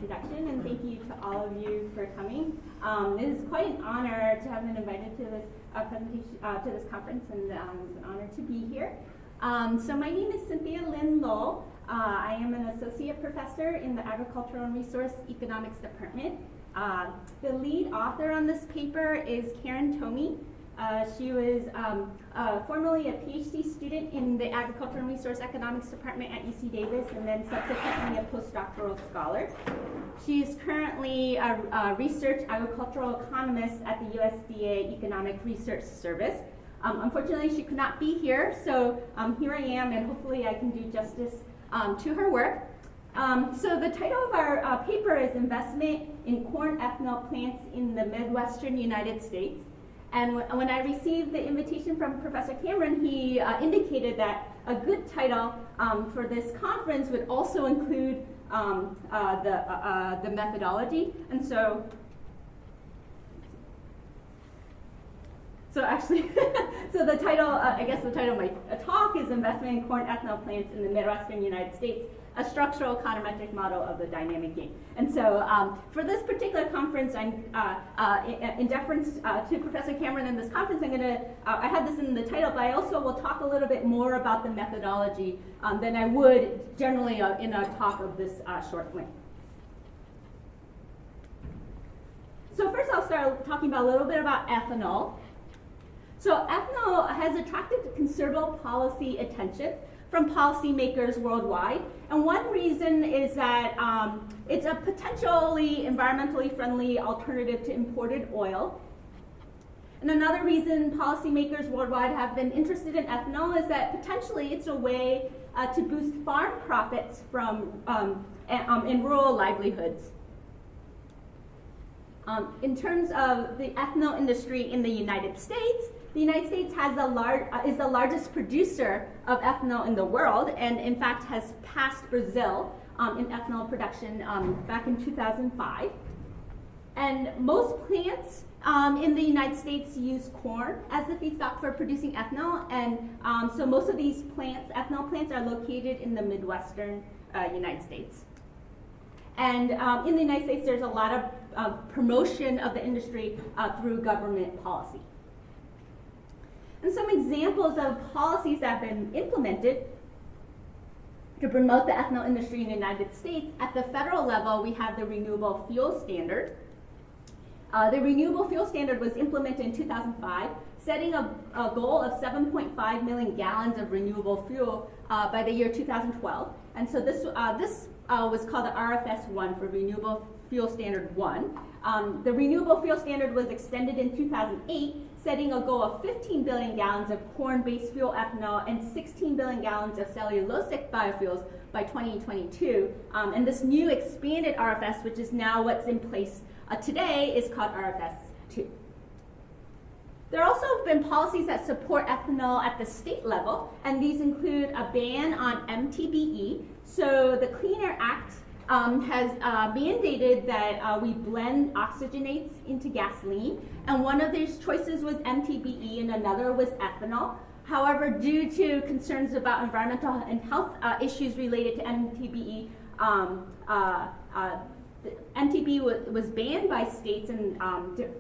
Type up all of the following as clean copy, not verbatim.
introduction, and thank you to all of you for coming. It is quite an honor to have been invited to this presentation, to this conference, and it's an honor to be here. So my name is Cynthia Lynn Lowell. I am an associate professor in the Agricultural and Resource Economics Department. The lead author on this paper is Karen Tomey. She was formerly a PhD student in the Agricultural and Resource Economics Department at UC Davis, and then subsequently a postdoctoral scholar. She is currently a research agricultural economist at the USDA Economic Research Service. Unfortunately, she could not be here, so here I am, and hopefully I can do justice to her work. So the title of our paper is Investment in Corn Ethanol Plants in the Midwestern United States. And when I received the invitation from Professor Cameron, he indicated that a good title for this conference would also include the methodology. And so actually, so the title, I guess the title of my talk is Investment in Corn Ethanol Plants in the Midwestern United States, a structural econometric model of the dynamic gain. And so for this particular conference, I'm, in deference to Professor Cameron in this conference, I'm gonna, I have this in the title, but I also will talk a little bit more about the methodology than I would generally in a talk of this short length. So first I'll start talking about a little bit about ethanol. So ethanol has attracted considerable policy attention from policymakers worldwide. And one reason is that it's a potentially environmentally friendly alternative to imported oil. And another reason policymakers worldwide have been interested in ethanol is that potentially it's a way to boost farm profits from in rural livelihoods. In terms of the ethanol industry in the United States has is the largest producer of ethanol in the world, and in fact has passed Brazil in ethanol production back in 2005. And most plants in the United States use corn as the feedstock for producing ethanol, and so most of these plants, ethanol plants, are located in the Midwestern United States. And in the United States, there's a lot of promotion of the industry through government policy. And some examples of policies that have been implemented to promote the ethanol industry in the United States. At the federal level, we have the Renewable Fuel Standard. The Renewable Fuel Standard was implemented in 2005, setting a goal of 7.5 million gallons of renewable fuel by the year 2012. And so this was called the RFS 1 for Renewable Fuel Standard 1. The Renewable Fuel Standard was extended in 2008, setting a goal of 15 billion gallons of corn-based fuel ethanol and 16 billion gallons of cellulosic biofuels by 2022. And this new expanded RFS, which is now what's in place today, is called RFS 2. There also have been policies that support ethanol at the state level, and these include a ban on MTBE. So the Clean Air Act has mandated that we blend oxygenates into gasoline, and one of these choices was MTBE and another was ethanol. However, due to concerns about environmental and health issues related to MTBE, MTBE was banned by states and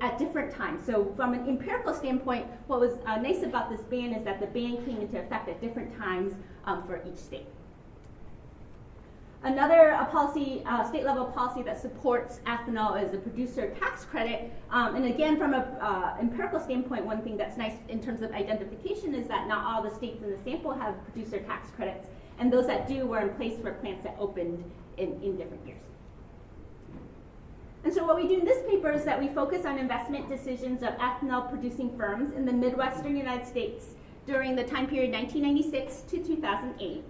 at different times. So from an empirical standpoint, what was nice about this ban is that the ban came into effect at different times for each state. Another policy, state-level policy that supports ethanol is the producer tax credit. And again, from an empirical standpoint, one thing that's nice in terms of identification is that not all the states in the sample have producer tax credits, and those that do were in place for plants that opened in different years. And so what we do in this paper is that we focus on investment decisions of ethanol-producing firms in the Midwestern United States during the time period 1996 to 2008.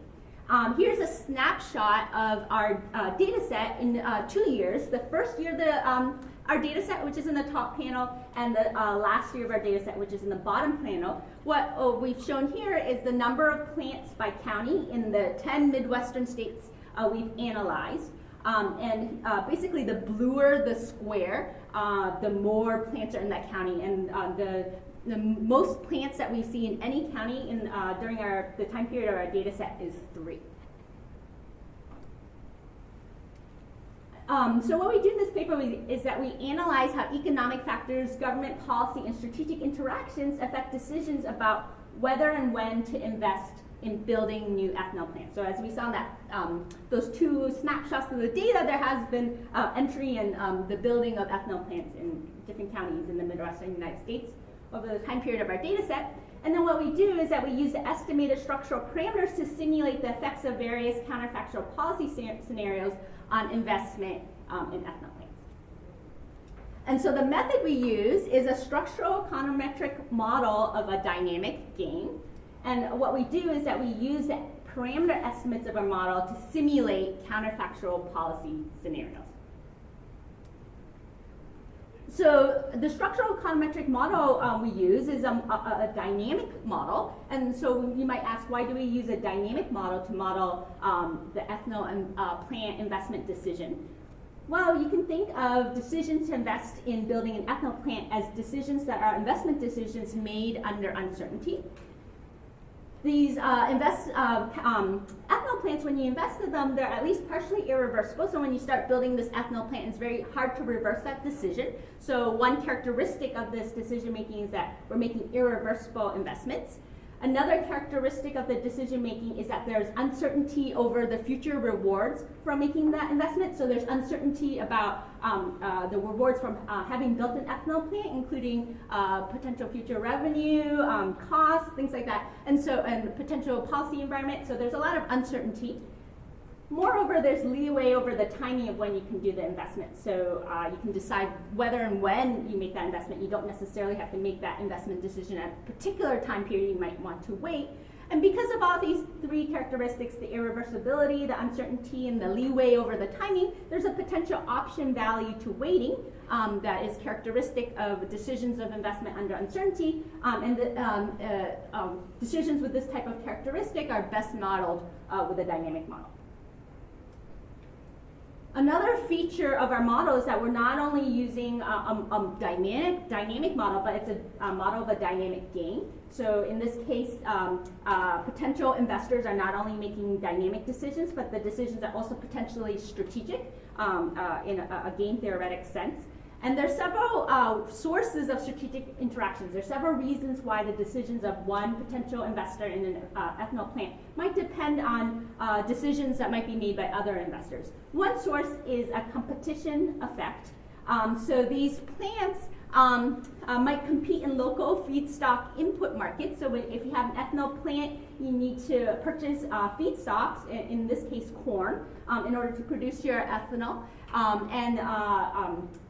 Here's a snapshot of our data set in 2 years. The first year, our data set, which is in the top panel, and the last year of our data set, which is in the bottom panel. What we've shown here is the number of plants by county in the 10 Midwestern states we've analyzed. And basically, the bluer the square, the more plants are in that county. And the most plants that we see in any county during the time period of our data set is 3. So what we do in this paper is that we analyze how economic factors, government policy, and strategic interactions affect decisions about whether and when to invest in building new ethanol plants. So as we saw in that, those two snapshots of the data, there has been entry in the building of ethanol plants in different counties in the Midwestern United States over the time period of our data set. And then what we do is that we use the estimated structural parameters to simulate the effects of various counterfactual policy scenarios on investment in ethanol plants. And so the method we use is a structural econometric model of a dynamic gain. And what we do is that we use the parameter estimates of our model to simulate counterfactual policy scenarios. So the structural econometric model we use is a dynamic model. And so you might ask, why do we use a dynamic model to model the ethanol and plant investment decision? Well, you can think of decisions to invest in building an ethanol plant as decisions that are investment decisions made under uncertainty. These ethanol plants, when you invest in them, they're at least partially irreversible. So when you start building this ethanol plant, it's very hard to reverse that decision. So one characteristic of this decision making is that we're making irreversible investments. Another characteristic of the decision making is that there's uncertainty over the future rewards from making that investment. So there's uncertainty about the rewards from having built an ethanol plant, including potential future revenue, costs, things like that, and potential policy environment. So there's a lot of uncertainty. Moreover, there's leeway over the timing of when you can do the investment. So you can decide whether and when you make that investment. You don't necessarily have to make that investment decision at a particular time period. You might want to wait. And because of all these three characteristics, the irreversibility, the uncertainty, and the leeway over the timing, there's a potential option value to waiting that is characteristic of decisions of investment under uncertainty. Decisions with this type of characteristic are best modeled with a dynamic model. Another feature of our model is that we're not only using a dynamic model, but it's a model of a dynamic gain. So in this case, potential investors are not only making dynamic decisions, but the decisions are also potentially strategic in a gain theoretic sense. And there's several sources of strategic interactions. There's several reasons why the decisions of one potential investor in an ethanol plant might depend on decisions that might be made by other investors. One source is a competition effect. So these plants might compete in local feedstock input markets. So if you have an ethanol plant, you need to purchase feedstocks, in this case corn, in order to produce your ethanol.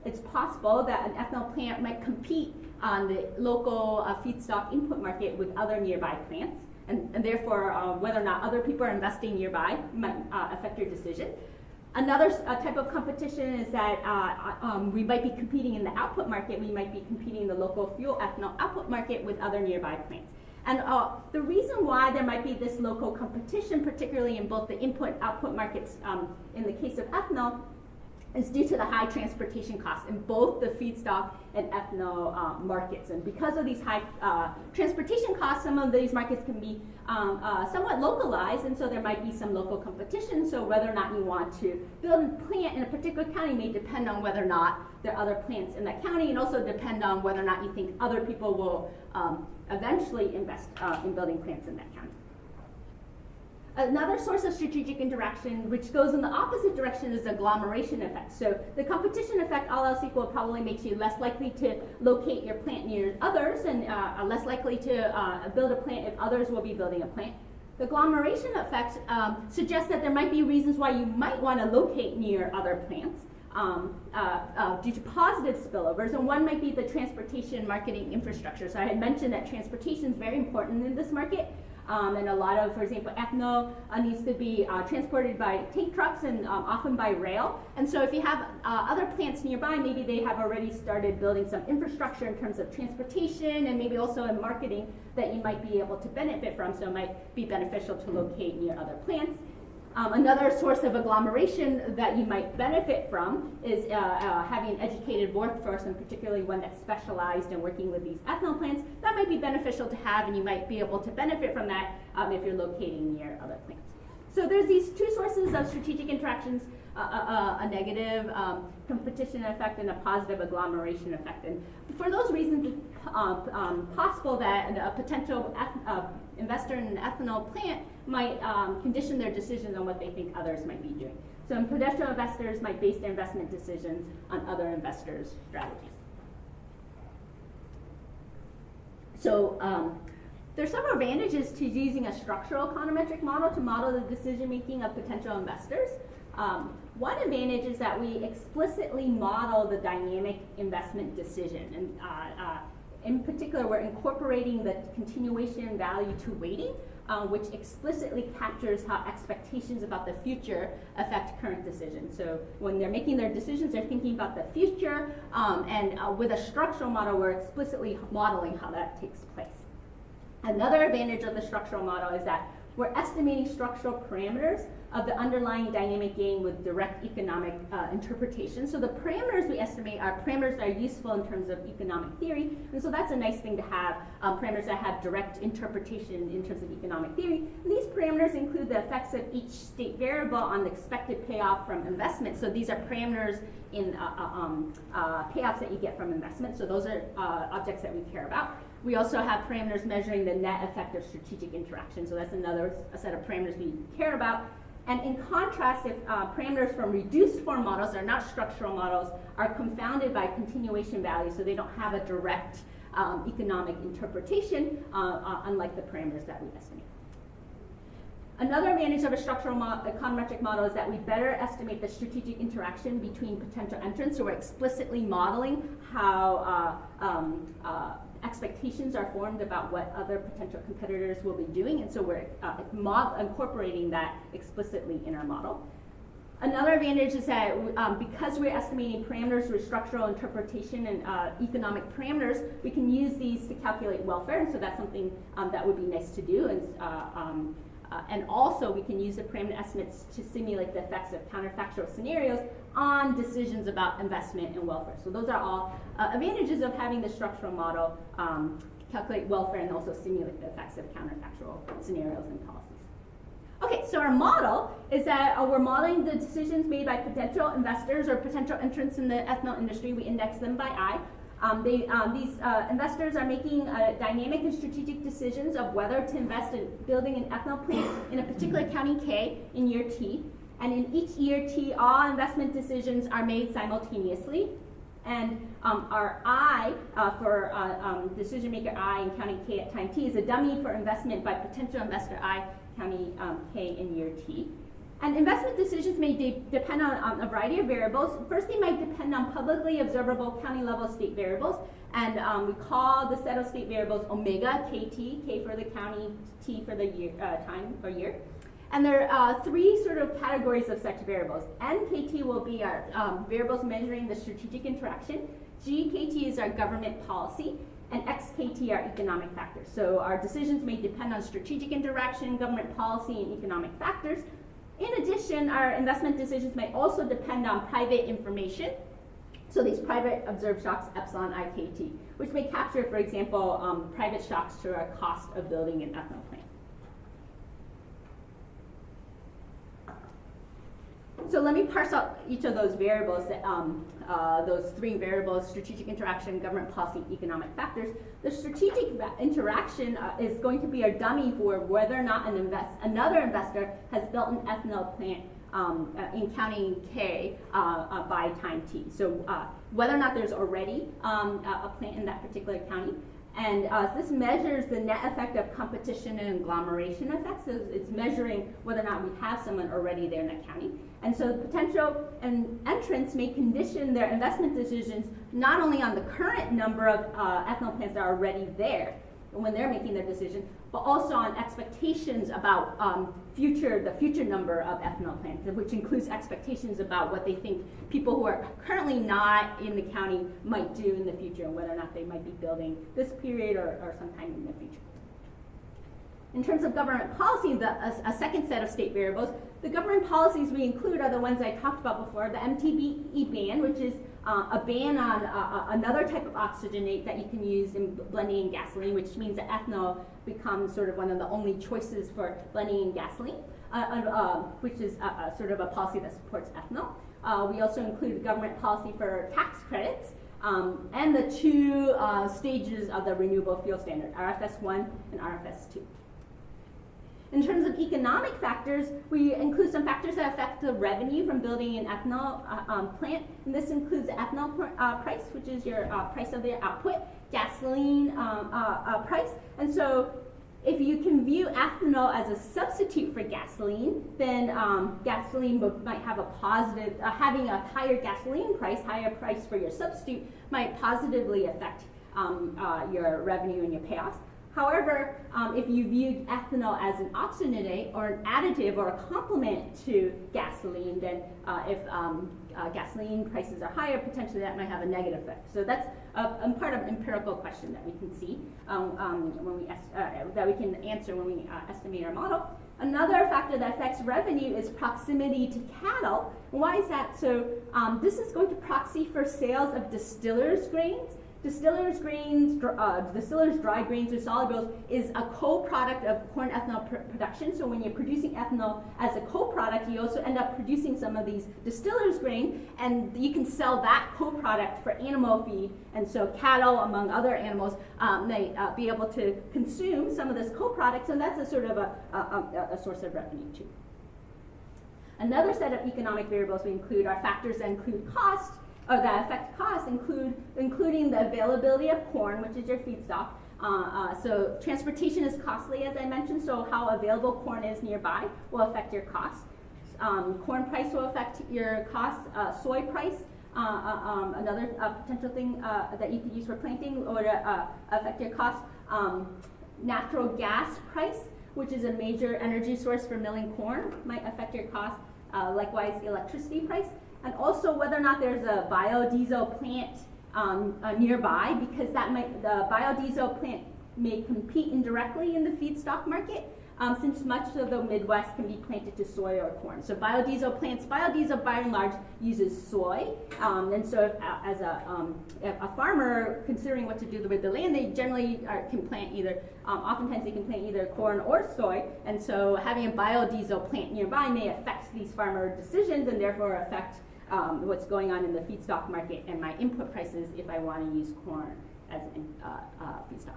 It's possible that an ethanol plant might compete on the local feedstock input market with other nearby plants, and therefore whether or not other people are investing nearby might affect your decision. Another type of competition is that we might be competing in the output market. We might be competing in the local fuel ethanol output market with other nearby plants. And the reason why there might be this local competition, particularly in both the input and output markets in the case of ethanol, is due to the high transportation costs in both the feedstock and ethanol markets. And because of these high transportation costs, some of these markets can be somewhat localized, and so there might be some local competition. So whether or not you want to build a plant in a particular county may depend on whether or not there are other plants in that county, and also depend on whether or not you think other people will eventually invest in building plants in that county. Another source of strategic interaction, which goes in the opposite direction, is the agglomeration effect. So the competition effect, all else equal, probably makes you less likely to locate your plant near others, and less likely to build a plant if others will be building a plant. The agglomeration effect suggests that there might be reasons why you might want to locate near other plants due to positive spillovers, and one might be the transportation marketing infrastructure. So I had mentioned that transportation is very important in this market. And a lot of, for example, ethanol needs to be transported by tank trucks and often by rail. And so if you have other plants nearby, maybe they have already started building some infrastructure in terms of transportation and maybe also in marketing that you might be able to benefit from. So it might be beneficial to locate near other plants. Another source of agglomeration that you might benefit from is having an educated workforce, and particularly one that's specialized in working with these ethanol plants. That might be beneficial to have, and you might be able to benefit from that if you're locating near other plants. So there's these two sources of strategic interactions. a negative competition effect and a positive agglomeration effect. And for those reasons, it's possible that a potential investor in an ethanol plant might condition their decisions on what they think others might be doing. So potential investors might base their investment decisions on other investors' strategies. So there are several advantages to using a structural econometric model to model the decision-making of potential investors. One advantage is that we explicitly model the dynamic investment decision. And in particular, we're incorporating the continuation value to weighting, which explicitly captures how expectations about the future affect current decisions. So when they're making their decisions, they're thinking about the future, and with a structural model, we're explicitly modeling how that takes place. Another advantage of the structural model is that we're estimating structural parameters of the underlying dynamic gain with direct economic interpretation. So the parameters we estimate are parameters that are useful in terms of economic theory, and so that's a nice thing to have, parameters that have direct interpretation in terms of economic theory. And these parameters include the effects of each state variable on the expected payoff from investment. So these are parameters in payoffs that you get from investment. So those are objects that we care about. We also have parameters measuring the net effect of strategic interaction. So that's another set of parameters we care about. And in contrast, if parameters from reduced form models are not structural models, are confounded by continuation values, so they don't have a direct economic interpretation, unlike the parameters that we estimate. Another advantage of a structural econometric model is that we better estimate the strategic interaction between potential entrants. So we're explicitly modeling how expectations are formed about what other potential competitors will be doing, and so we're incorporating that explicitly in our model. Another advantage is that because we're estimating parameters with structural interpretation and economic parameters, we can use these to calculate welfare, and so that's something that would be nice to do. And also we can use the parameter estimates to simulate the effects of counterfactual scenarios on decisions about investment and welfare. So those are all advantages of having the structural model calculate welfare and also simulate the effects of counterfactual scenarios and policies. Okay, so our model is that we're modeling the decisions made by potential investors or potential entrants in the ethanol industry. We index them by I. These investors are making dynamic and strategic decisions of whether to invest in building an ethanol plant in a particular county K in year T. And in each year T, all investment decisions are made simultaneously. And our I for decision maker I in county K at time T is a dummy for investment by potential investor I, county K in year T. And investment decisions may depend on a variety of variables. First, they might depend on publicly observable county-level state variables, and we call the set of state variables omega, KT, K for the county, T for the year, time or year. And there are three sort of categories of such variables. NKT will be our variables measuring the strategic interaction. GKT is our government policy, and XKT are economic factors. So our decisions may depend on strategic interaction, government policy, and economic factors. In addition, our investment decisions may also depend on private information. So these private observed shocks, epsilon IKT, which may capture, for example, private shocks to our cost of building an ethanol plant. So let me parse out each of those variables, those three variables: strategic interaction, government policy, economic factors. The strategic interaction is going to be our dummy for whether or not another investor has built an ethanol plant in county K by time T. So whether or not there's already a plant in that particular county. And this measures the net effect of competition and agglomeration effects. So it's measuring whether or not we have someone already there in that county. And so potential entrants may condition their investment decisions not only on the current number of ethanol plants that are already there when they're making their decision, but also on expectations about the future number of ethanol plants, which includes expectations about what they think people who are currently not in the county might do in the future, and whether or not they might be building this period or sometime in the future. In terms of government policy, a second set of state variables, the government policies we include are the ones I talked about before, the MTBE ban, which is a ban on another type of oxygenate that you can use in blending in gasoline, which means that ethanol becomes sort of one of the only choices for blending in gasoline, which is sort of a policy that supports ethanol. We also include government policy for tax credits, and the two stages of the renewable fuel standard, RFS1 and RFS2. In terms of economic factors, we include some factors that affect the revenue from building an ethanol plant. And this includes the ethanol price, which is your price of your output, gasoline price. And so if you can view ethanol as a substitute for gasoline, then gasoline might have a positive, having a higher gasoline price, higher price for your substitute might positively affect your revenue and your payoffs. However, if you viewed ethanol as an oxygenate or an additive or a complement to gasoline, then if gasoline prices are higher, potentially that might have a negative effect. So that's a part of an empirical question that we can see that we can answer when we estimate our model. Another factor that affects revenue is proximity to cattle. Why is that? So this is going to proxy for sales of distillers' grains. Distillers' dry grains or solid bills is a co-product of corn ethanol production. So when you're producing ethanol as a co-product, you also end up producing some of these distillers' grain, and you can sell that co-product for animal feed. And so cattle, among other animals, may be able to consume some of this co-product, and that's a sort of a source of revenue too. Another set of economic variables we include are factors that include cost, or that affect costs, including the availability of corn, which is your feedstock. So transportation is costly, as I mentioned, so how available corn is nearby will affect your costs. Corn price will affect your costs. Soy price, another potential thing that you could use for planting, would affect your costs. Natural gas price, which is a major energy source for milling corn, might affect your costs. Likewise, electricity price. And also whether or not there's a biodiesel plant nearby, because the biodiesel plant may compete indirectly in the feedstock market, since much of the Midwest can be planted to soy or corn. So biodiesel by and large uses soy, and so as a farmer considering what to do with the land, they generally can plant either, oftentimes they can plant either corn or soy, and so having a biodiesel plant nearby may affect these farmer decisions and therefore affect what's going on in the feedstock market and my input prices if I want to use corn as feedstock.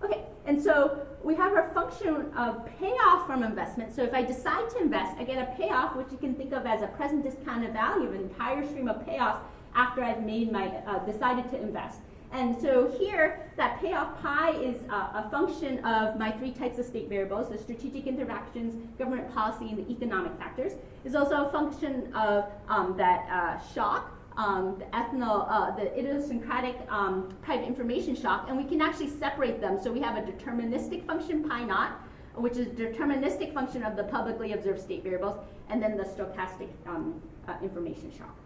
Okay, and so we have our function of payoff from investment. So if I decide to invest, I get a payoff, which you can think of as a present discounted value of an entire stream of payoffs after I've made my decided to invest. And so here, that payoff pi is a function of my three types of state variables, the strategic interactions, government policy, and the economic factors. Is also a function of that shock, the ethanol, the idiosyncratic private information shock, and we can actually separate them. So we have a deterministic function, pi naught, which is a deterministic function of the publicly observed state variables, and then the stochastic information shock.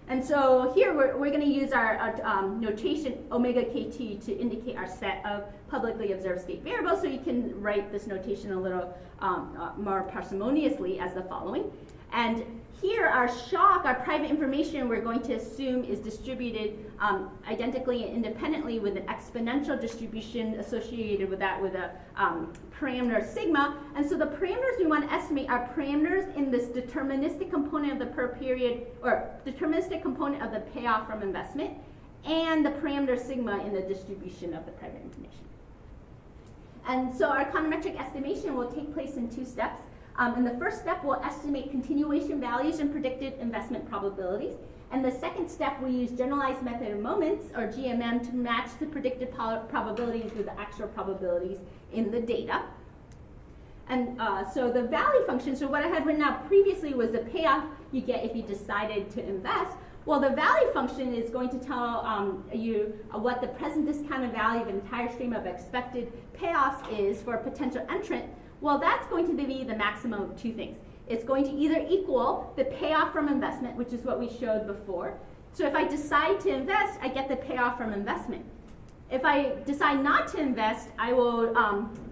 And so here we're going to use our notation omega kt to indicate our set of publicly observed state variables. So you can write this notation a little more parsimoniously as the following. And here our shock, our private information, we're going to assume is distributed identically and independently with an exponential distribution associated with that with a parameter sigma. And so the parameters we want to estimate are parameters in this deterministic component of the per period, or deterministic component of the payoff from investment, and the parameter sigma in the distribution of the private information. And so our econometric estimation will take place in two steps. In the first step, we'll estimate continuation values and predicted investment probabilities. And the second step, we use generalized method of moments, or GMM, to match the predicted probabilities with the actual probabilities in the data. And so the value function, so what I had written out previously was the payoff you get if you decided to invest. Well, the value function is going to tell you what the present discounted value of an entire stream of expected payoffs is for a potential entrant. Well, that's going to be the maximum of two things. It's going to either equal the payoff from investment, which is what we showed before. So if I decide to invest, I get the payoff from investment. If I decide not to invest, I will,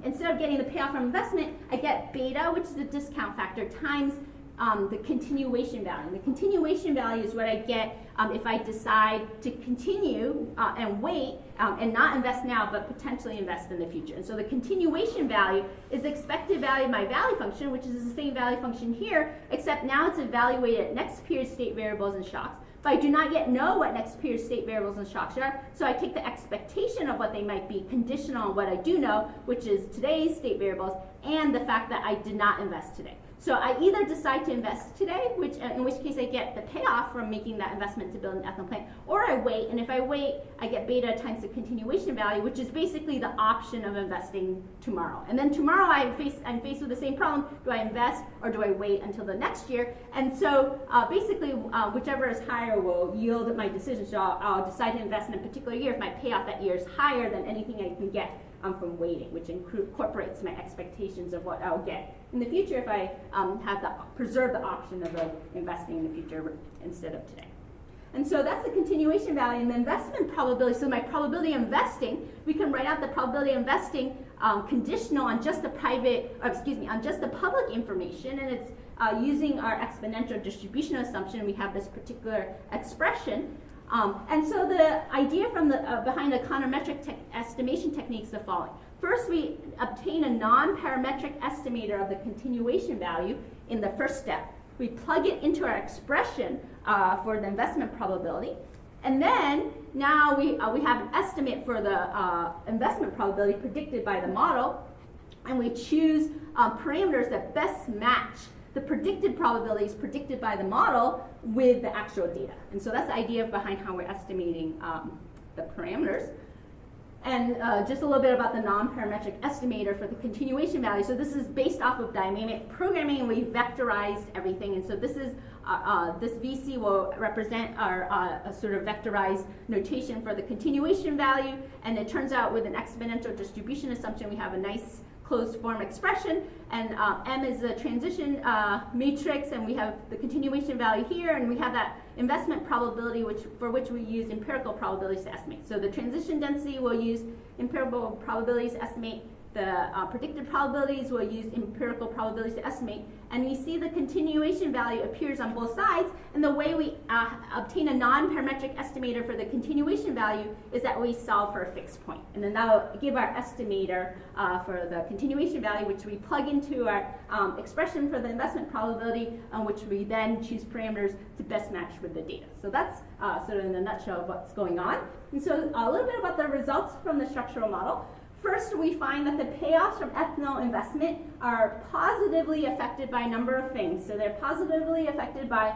instead of getting the payoff from investment, I get beta, which is the discount factor, times the continuation value. And the continuation value is what I get if I decide to continue and wait and not invest now, but potentially invest in the future. And so the continuation value is the expected value of my value function, which is the same value function here, except now it's evaluated at next period state variables and shocks. But I do not yet know what next period state variables and shocks are, so I take the expectation of what they might be conditional on what I do know, which is today's state variables, and the fact that I did not invest today. So I either decide to invest today, in which case I get the payoff from making that investment to build an ethanol plant, or I wait, and if I wait, I get beta times the continuation value, which is basically the option of investing tomorrow. And then tomorrow I'm faced with the same problem. Do I invest or do I wait until the next year? And so basically whichever is higher will yield my decision. So I'll decide to invest in a particular year if my payoff that year is higher than anything I can get from waiting, which incorporates my expectations of what I'll get in the future if I preserve the option of investing in the future instead of today. And so that's the continuation value. And the investment probability, so my probability of investing, we can write out the probability of investing conditional on just the public information, and it's using our exponential distribution assumption. We have this particular expression. And so the idea from behind the econometric estimation technique is the following. First, we obtain a non-parametric estimator of the continuation value in the first step. We plug it into our expression for the investment probability. And then now we have an estimate for the investment probability predicted by the model. And we choose parameters that best match the predicted probabilities predicted by the model with the actual data. And so that's the idea behind how we're estimating the parameters. And just a little bit about the non-parametric estimator for the continuation value. So this is based off of dynamic programming, and we vectorized everything. And so this is this VC will represent our sort of vectorized notation for the continuation value. And it turns out with an exponential distribution assumption, we have a nice closed form expression, and M is a transition matrix, and we have the continuation value here, and we have that investment probability for which we use empirical probabilities to estimate. So the transition density will use empirical probabilities to estimate, the predicted probabilities will use empirical probabilities to estimate, and you see the continuation value appears on both sides, and the way we obtain a non-parametric estimator for the continuation value is that we solve for a fixed point. And then that'll give our estimator for the continuation value, which we plug into our expression for the investment probability, which we then choose parameters to best match with the data. So that's sort of in a nutshell what's going on. And so a little bit about the results from the structural model. First, we find that the payoffs from ethanol investment are positively affected by a number of things. So they're positively affected by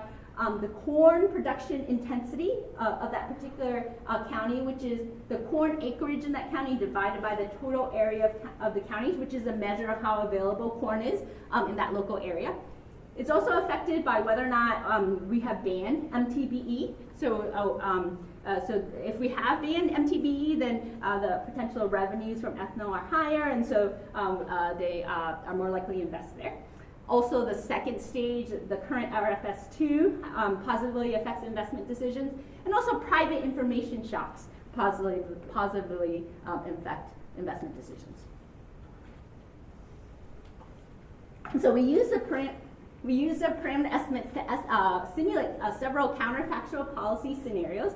the corn production intensity of that particular county, which is the corn acreage in that county divided by the total area of the county, which is a measure of how available corn is in that local area. It's also affected by whether or not we have banned MTBE. So if we have banned MTBE, then the potential revenues from ethanol are higher, and so they are more likely to invest there. Also, the second stage, the current RFS2, positively affects investment decisions, and also private information shocks positively affect investment decisions. And so we use the parameter estimates to simulate several counterfactual policy scenarios.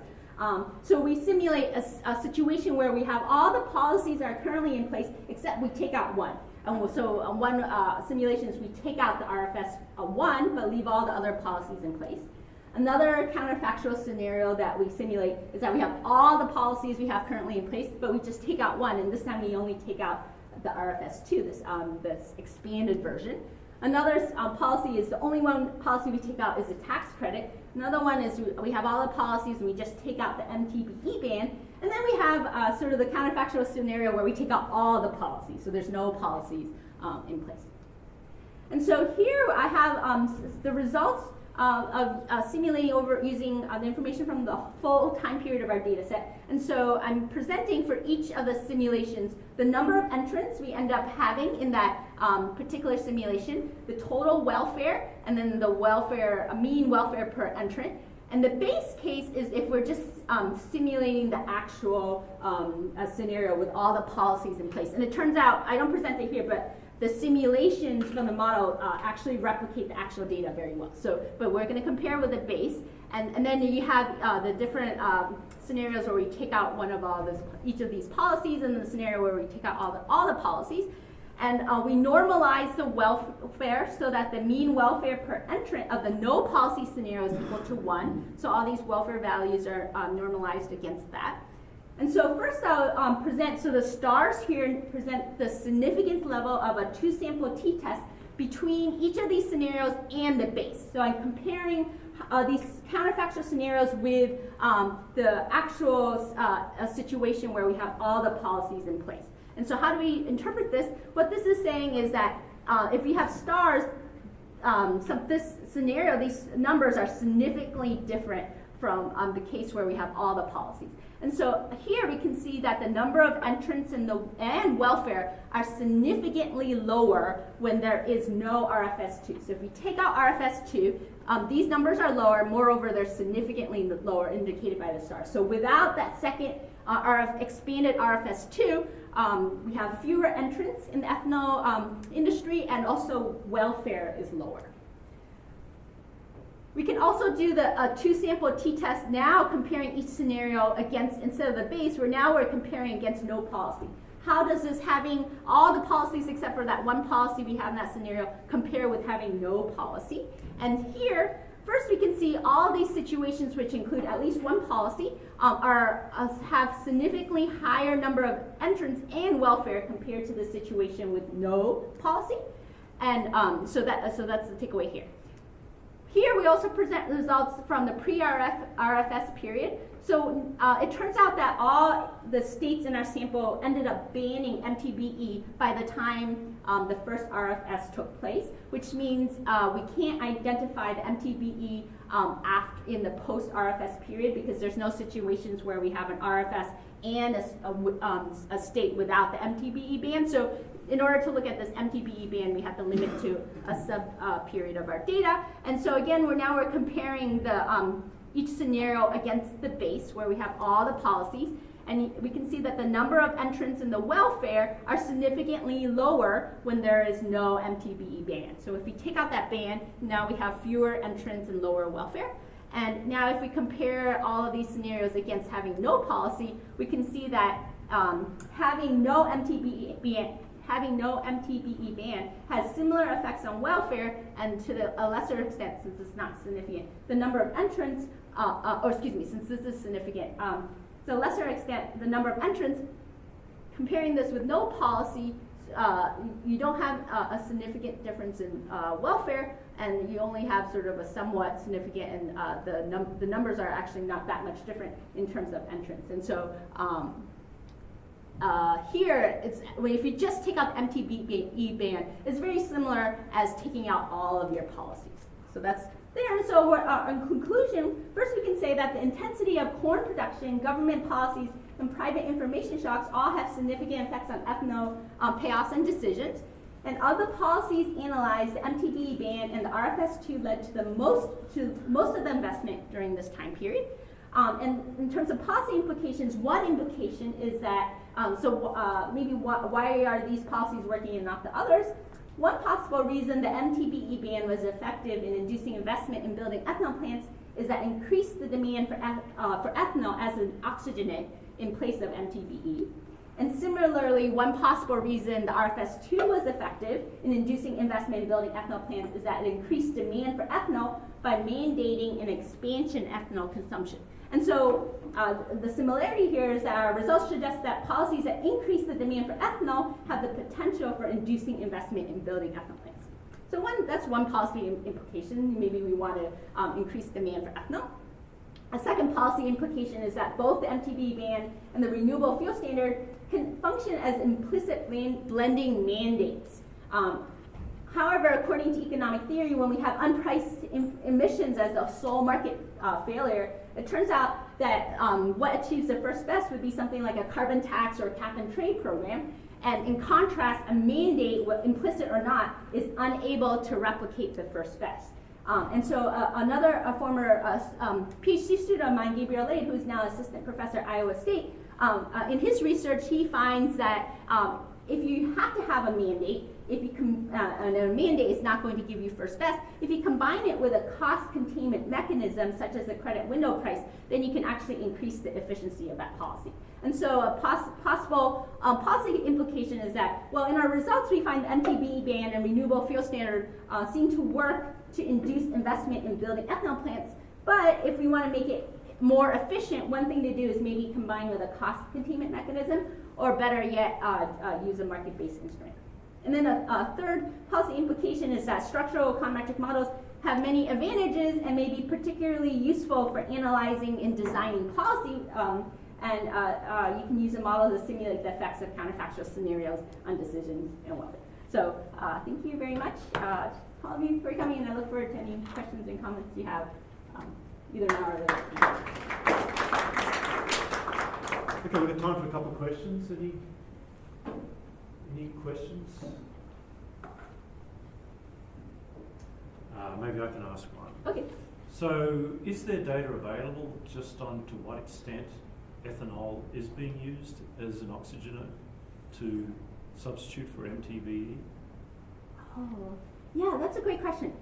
So we simulate a situation where we have all the policies that are currently in place, except we take out one. And so one simulation is we take out the RFS 1, but leave all the other policies in place. Another counterfactual scenario that we simulate is that we have all the policies we have currently in place, but we just take out one, and this time we only take out the RFS 2, this expanded version. Another policy is the only one policy we take out is the tax credit. Another one is we have all the policies and we just take out the MTBE ban. And then we have sort of the counterfactual scenario where we take out all the policies, so there's no policies in place. And so here I have the results of simulating using the information from the full time period of our data set. And so I'm presenting for each of the simulations the number of entrants we end up having in that particular simulation, the total welfare, and then the mean welfare per entrant. And the base case is if we're just simulating the actual scenario with all the policies in place. And it turns out, I don't present it here, but the simulations from the model actually replicate the actual data very well. So, but we're going to compare with the base, and then you have the different scenarios where we take out each of these policies, and the scenario where we take out all the policies. And we normalize the welfare so that the mean welfare per entrant of the no policy scenario is equal to 1. So all these welfare values are normalized against that. And so first I'll present, so the stars here present the significance level of a 2-sample t-test between each of these scenarios and the base. So I'm comparing these counterfactual scenarios with the actual situation where we have all the policies in place. And so how do we interpret this? What this is saying is that if we have stars, this scenario, these numbers are significantly different from the case where we have all the policies. And so here we can see that the number of entrants and welfare are significantly lower when there is no RFS2. So if we take out RFS2, these numbers are lower. Moreover, they're significantly lower, indicated by the stars. So without that second expanded RFS2, we have fewer entrants in the ethanol industry, and also welfare is lower. We can also do the 2-sample t-test now, comparing each scenario against, instead of the base, we're comparing against no policy. How does this, having all the policies except for that one policy we have in that scenario, compare with having no policy? And here, first we can see all these situations which include at least one policy have significantly higher number of entrants and welfare compared to the situation with no policy. And so that's the takeaway here. Here we also present results from the pre-RFS period. So it turns out that all the states in our sample ended up banning MTBE by the time the first RFS took place, which means we can't identify the MTBE in the post-RFS period, because there's no situations where we have an RFS and a state without the MTBE ban. So in order to look at this MTBE ban, we have to limit to a sub-period of our data. And so again, we're comparing each scenario against the base, where we have all the policies. And we can see that the number of entrants in the welfare are significantly lower when there is no MTBE ban. So if we take out that ban, now we have fewer entrants and lower welfare. And now if we compare all of these scenarios against having no policy, we can see that having no MTBE ban has similar effects on welfare, and to a lesser extent, since it's not significant, the number of entrants, since this is significant, to a lesser extent, the number of entrants, comparing this with no policy, you don't have a significant difference in welfare, and you only have sort of a somewhat significant, and the numbers are actually not that much different in terms of entrants. And so here, if you just take out the MTBE ban, it's very similar as taking out all of your policies. So that's there. And so in conclusion, first we can say that the intensity of corn production, government policies, and private information shocks all have significant effects on ethanol payoffs and decisions. And of the policies analyzed, the MTBE ban and the RFS2 led to most of the investment during this time period. And in terms of policy implications, one implication is that, maybe why are these policies working and not the others? One possible reason the MTBE ban was effective in inducing investment in building ethanol plants is that it increased the demand for ethanol as an oxygenate in place of MTBE. And similarly, one possible reason the RFS2 was effective in inducing investment in building ethanol plants is that it increased demand for ethanol by mandating an expansion ethanol consumption. And so the similarity here is that our results suggest that policies that increase the demand for ethanol have the potential for inducing investment in building ethanol plants. So that's one policy implication. Maybe we want to increase demand for ethanol. A second policy implication is that both the MTBE ban and the renewable fuel standard can function as implicit blending mandates. However, according to economic theory, when we have unpriced emissions as a sole market failure, it turns out that what achieves the first best would be something like a carbon tax or a cap and trade program. And in contrast, a mandate, implicit or not, is unable to replicate the first best. And so a former PhD student of mine, Gabriel Lade, who's now assistant professor at Iowa State, in his research, he finds that if you have to have a mandate, if you and a mandate is not going to give you first best, if you combine it with a cost containment mechanism such as the credit window price, then you can actually increase the efficiency of that policy. And so a possible policy implication is that, well, in our results we find the MTBE ban and renewable fuel standard seem to work to induce investment in building ethanol plants, but if we want to make it more efficient, one thing to do is maybe combine with a cost containment mechanism, or better yet, use a market-based instrument. And then a third policy implication is that structural econometric models have many advantages and may be particularly useful for analyzing and designing policy, and you can use a model to simulate the effects of counterfactual scenarios on decisions and whatnot. So thank you very much, all of you, for coming, and I look forward to any questions and comments you have, either now or later. Okay, we've got time for a couple of questions. Any questions? Maybe I can ask one. Okay. So, is there data available just on to what extent ethanol is being used as an oxygenate to substitute for MTBE? Oh, yeah, that's a great question.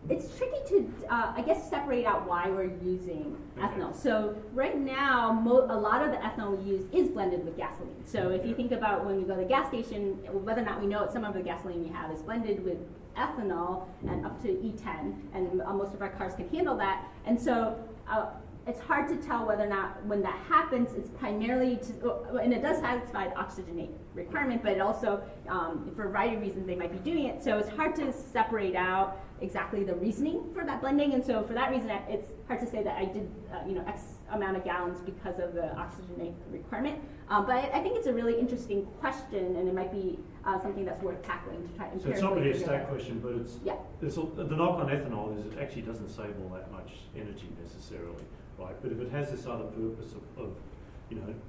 It's tricky to, I guess, separate out why we're using ethanol. So right now, a lot of the ethanol we use is blended with gasoline. So if you think about when you go to the gas station, whether or not we know it, some of the gasoline you have is blended with ethanol and up to E10, and most of our cars can handle that. And so it's hard to tell whether or not when that happens, it's primarily and it does satisfy the oxygenate requirement, but it also, for a variety of reasons, they might be doing it. So it's hard to separate out exactly the reasoning for that blending, and so for that reason, it's hard to say that I did, X amount of gallons because of the oxygenate requirement. But I think it's a really interesting question, and it might be something that's worth tackling to try and. So it's not really a stat question, but it's the knock on ethanol is it actually doesn't save all that much energy necessarily, right? But if it has this other purpose of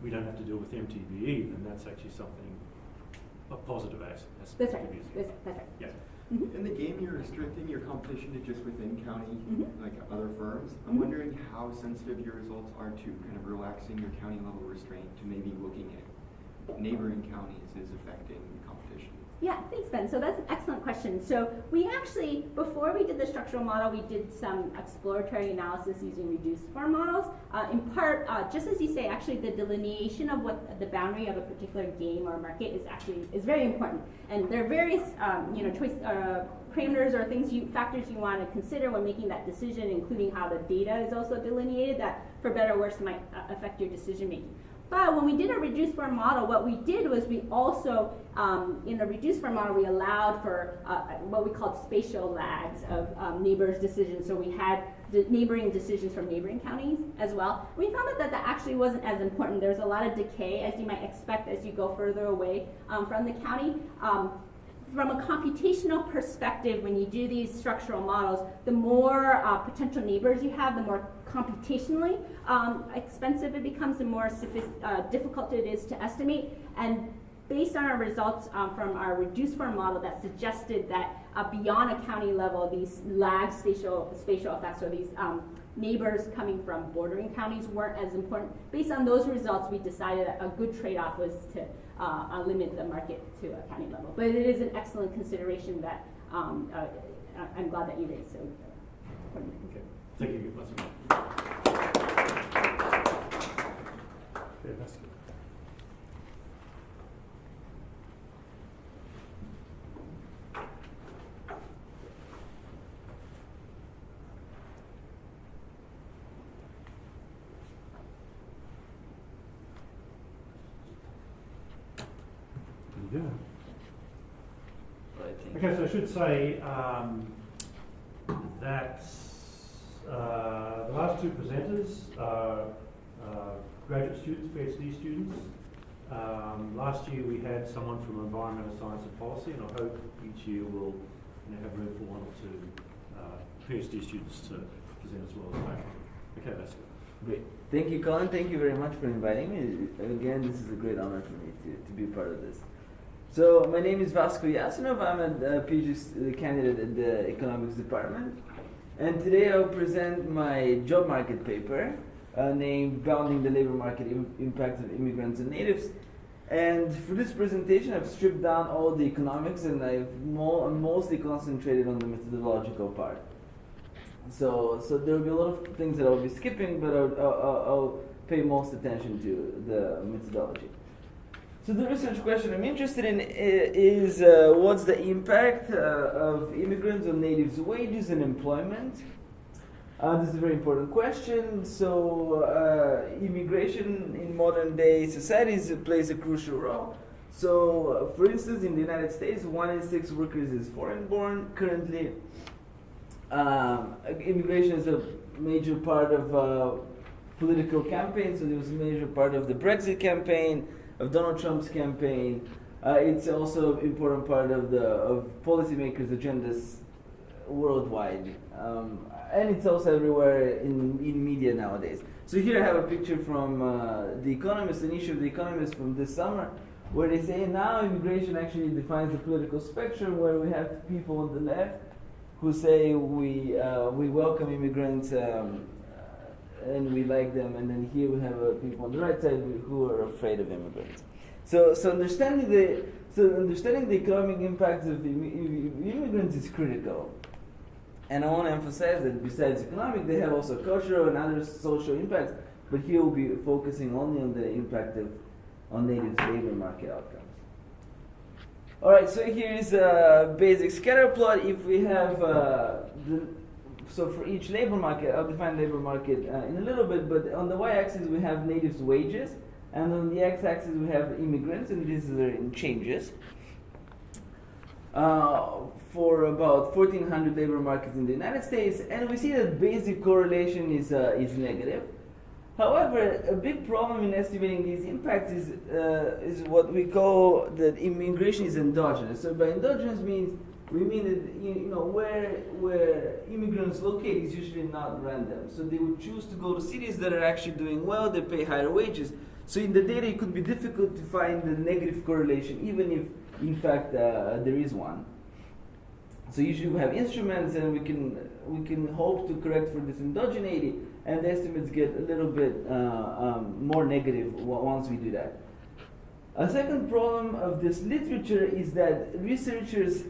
we don't have to deal with MTBE, then that's actually something a positive aspect. That's right. That's right. Yeah. Mm-hmm. In the game, you're restricting your competition to just within county, like other firms. I'm Mm-hmm. wondering how sensitive your results are to kind of relaxing your county level restraint to maybe looking at neighboring counties as affecting competition. Yeah, thanks, Ben. So that's an excellent question. So we actually, before we did the structural model, we did some exploratory analysis using reduced form models. In part, just as you say, actually the delineation of what the boundary of a particular game or market is very important. And there are various choice parameters or factors you want to consider when making that decision, including how the data is also delineated that, for better or worse, might affect your decision making. But when we did a reduced form model, what we did was we also, in the reduced form model, we allowed for what we called spatial lags of neighbors' decisions. So we had neighboring decisions from neighboring counties as well. We found that that actually wasn't as important. There's a lot of decay, as you might expect, as you go further away from the county. From a computational perspective, when you do these structural models, the more potential neighbors you have, the more computationally expensive it becomes, the more difficult it is to estimate. And based on our results from our reduced form model that suggested that beyond a county level, these lag spatial effects, or these neighbors coming from bordering counties, weren't as important. Based on those results, we decided that a good trade-off was to limit the market to a county level. But it is an excellent consideration that I'm glad that you raised. So, okay, thank you. Yeah, that's good. Yeah. Okay, so I should say that the last two presenters are graduate students, PhD students. Last year we had someone from Environmental Science and Policy, and I hope each year we'll have room for one or two PhD students to present as well as faculty. Okay, that's good. Great. Thank you, Colin. Thank you very much for inviting me. Again, this is a great honor for me to be part of this. So my name is Vasco Yasinov. I'm a PhD candidate at the Economics Department. And today I'll present my job market paper named Bounding the Labor Market Impacts of Immigrants and Natives. And for this presentation, I've stripped down all the economics and I'm mostly concentrated on the methodological part. So there will be a lot of things that I'll be skipping, but I'll pay most attention to the methodology. So the research question I'm interested in is what's the impact of immigrants on natives' wages and employment? This is a very important question. So immigration in modern day societies plays a crucial role. So for instance, in the United States, 1 in 6 workers is foreign-born. Currently, immigration is a major part of political campaigns. So there was a major part of the Brexit campaign, of Donald Trump's campaign. It's also an important part of policymakers' agendas worldwide. And it's also everywhere in media nowadays. So here I have a picture from The Economist, an issue of The Economist from this summer, where they say now immigration actually defines the political spectrum, where we have people on the left who say we welcome immigrants and we like them, and then here we have people on the right side who are afraid of immigrants. So understanding the economic impacts of immigrants is critical. And I want to emphasize that besides economic, they have also cultural and other social impacts. But here we'll be focusing only on the impact on natives' labor market outcomes. All right, so here is a basic scatter plot. If we have so for each labor market, I'll define labor market in a little bit. But on the y-axis we have natives' wages, and on the x-axis we have immigrants, and these are in changes. For about 1,400 labor markets in the United States, and we see that basic correlation is negative. However, a big problem in estimating these impacts is what we call that immigration is endogenous. So by endogenous we mean that where immigrants locate is usually not random. So they would choose to go to cities that are actually doing well, they pay higher wages. So in the data it could be difficult to find the negative correlation, even if in fact there is one. So usually we have instruments and we can hope to correct for this endogeneity, and the estimates get a little bit more negative once we do that. A second problem of this literature is that researchers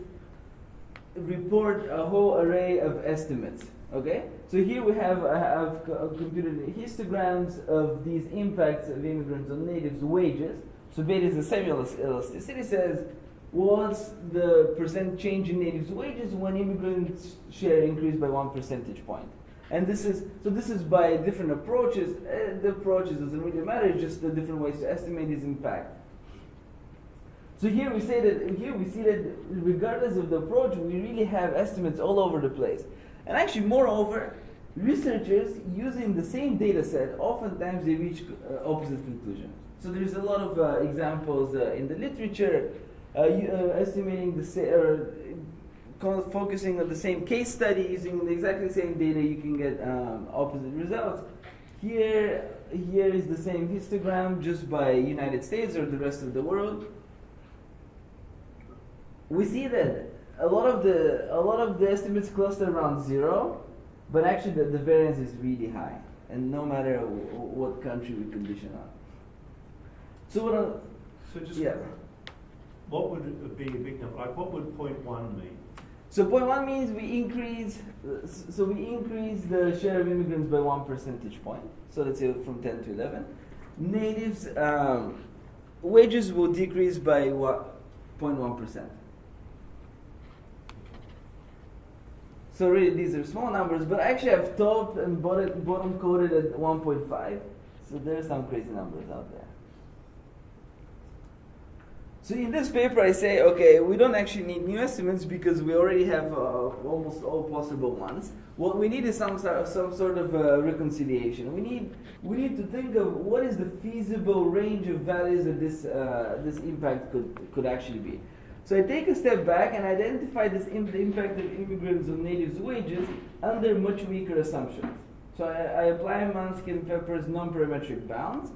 report a whole array of estimates. Okay, so here we have I've computed histograms of these impacts of immigrants on natives' wages. So beta is the semi-elasticity, says what's the percent change in natives' wages when immigrants' share increased by 1 percentage point. And this is by different approaches. The approaches doesn't really matter, it's just the different ways to estimate this impact. So here we see that regardless of the approach, we really have estimates all over the place. And actually, moreover, researchers using the same data set, oftentimes they reach opposite conclusions. So there's a lot of examples in the literature estimating focusing on the same case study using exactly the same data, you can get opposite results. Here is the same histogram just by United States or the rest of the world. We see that a lot of the estimates cluster around 0, but actually the variance is really high, and no matter what country we condition on. So what would be a big number? Like what would 0.1 mean? So 0.1 means we increase the share of immigrants by 1 percentage point. So let's say from 10 to 11. Natives wages will decrease by 0.1%. So really these are small numbers, but actually I've topped and bottom coded at 1.5. So there are some crazy numbers out there. So in this paper I say, okay, we don't actually need new estimates because we already have almost all possible ones. What we need is some sort of reconciliation. We need to think of what is the feasible range of values that this impact could actually be. So I take a step back and identify the impact of immigrants on natives' wages under much weaker assumptions. So I apply Munsky and Pepper's non-parametric bounds,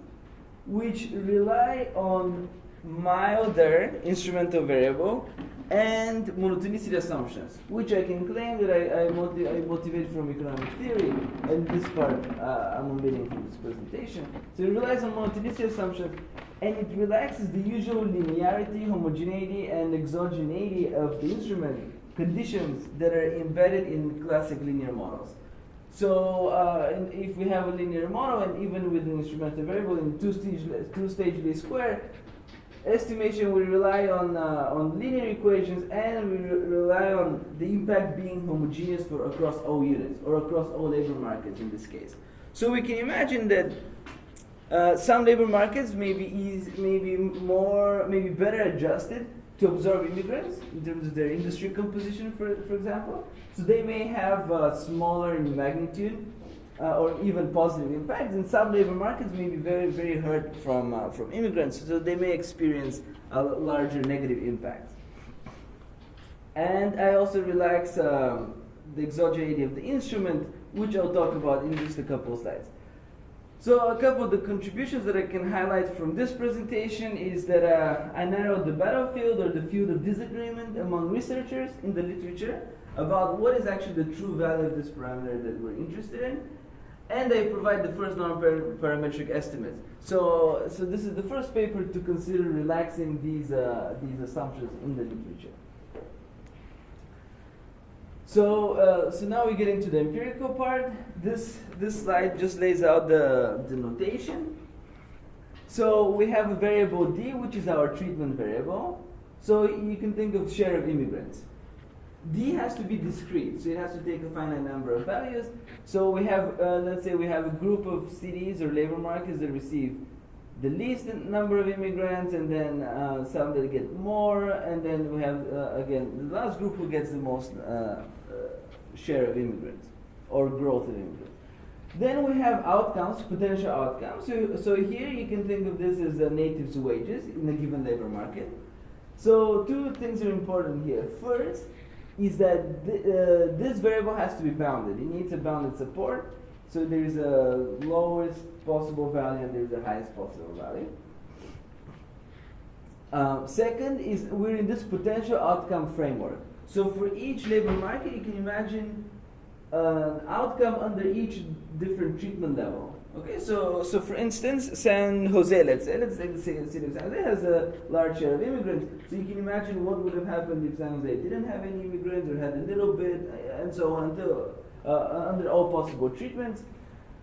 which rely on milder instrumental variable and monotonicity assumptions, which I can claim that I motivate from economic theory, and this part I'm omitting from this presentation. So it relies on monotonicity assumptions, and it relaxes the usual linearity, homogeneity, and exogeneity of the instrument conditions that are embedded in classic linear models. So if we have a linear model, and even with an instrumental variable in two-stage least square, estimation will rely on linear equations, and we rely on the impact being homogeneous across all units, or across all labor markets in this case. So we can imagine that some labor markets may be better adjusted to absorb immigrants in terms of their industry composition, for example. So they may have smaller in magnitude or even positive impacts, and some labor markets may be very, very hurt from immigrants, so they may experience a larger negative impacts. And I also relax the exogeneity of the instrument, which I'll talk about in just a couple of slides. So a couple of the contributions that I can highlight from this presentation is that I narrowed the battlefield, or the field of disagreement among researchers in the literature about what is actually the true value of this parameter that we're interested in. And I provide the first non-parametric estimates. So this is the first paper to consider relaxing these assumptions in the literature. So now we get into the empirical part. This slide just lays out the notation. So we have a variable D, which is our treatment variable. So you can think of share of immigrants. D has to be discrete, so it has to take a finite number of values. So we have, let's say we have a group of cities or labor markets that receive the least number of immigrants, and then some that get more, and then we have, again, the last group who gets the most share of immigrants, or growth of immigrants. Then we have outcomes, potential outcomes. So here you can think of this as natives' wages in a given labor market. So two things are important here. First is that this variable has to be bounded. It needs a bounded support. So there's a lowest possible value and there's a highest possible value. Second is we're in this potential outcome framework. So for each labor market, you can imagine an outcome under each different treatment level. Okay, so for instance, San Jose, let's take the city of San Jose has a large share of immigrants. So you can imagine what would have happened if San Jose didn't have any immigrants or had a little bit, and so on, until under all possible treatments.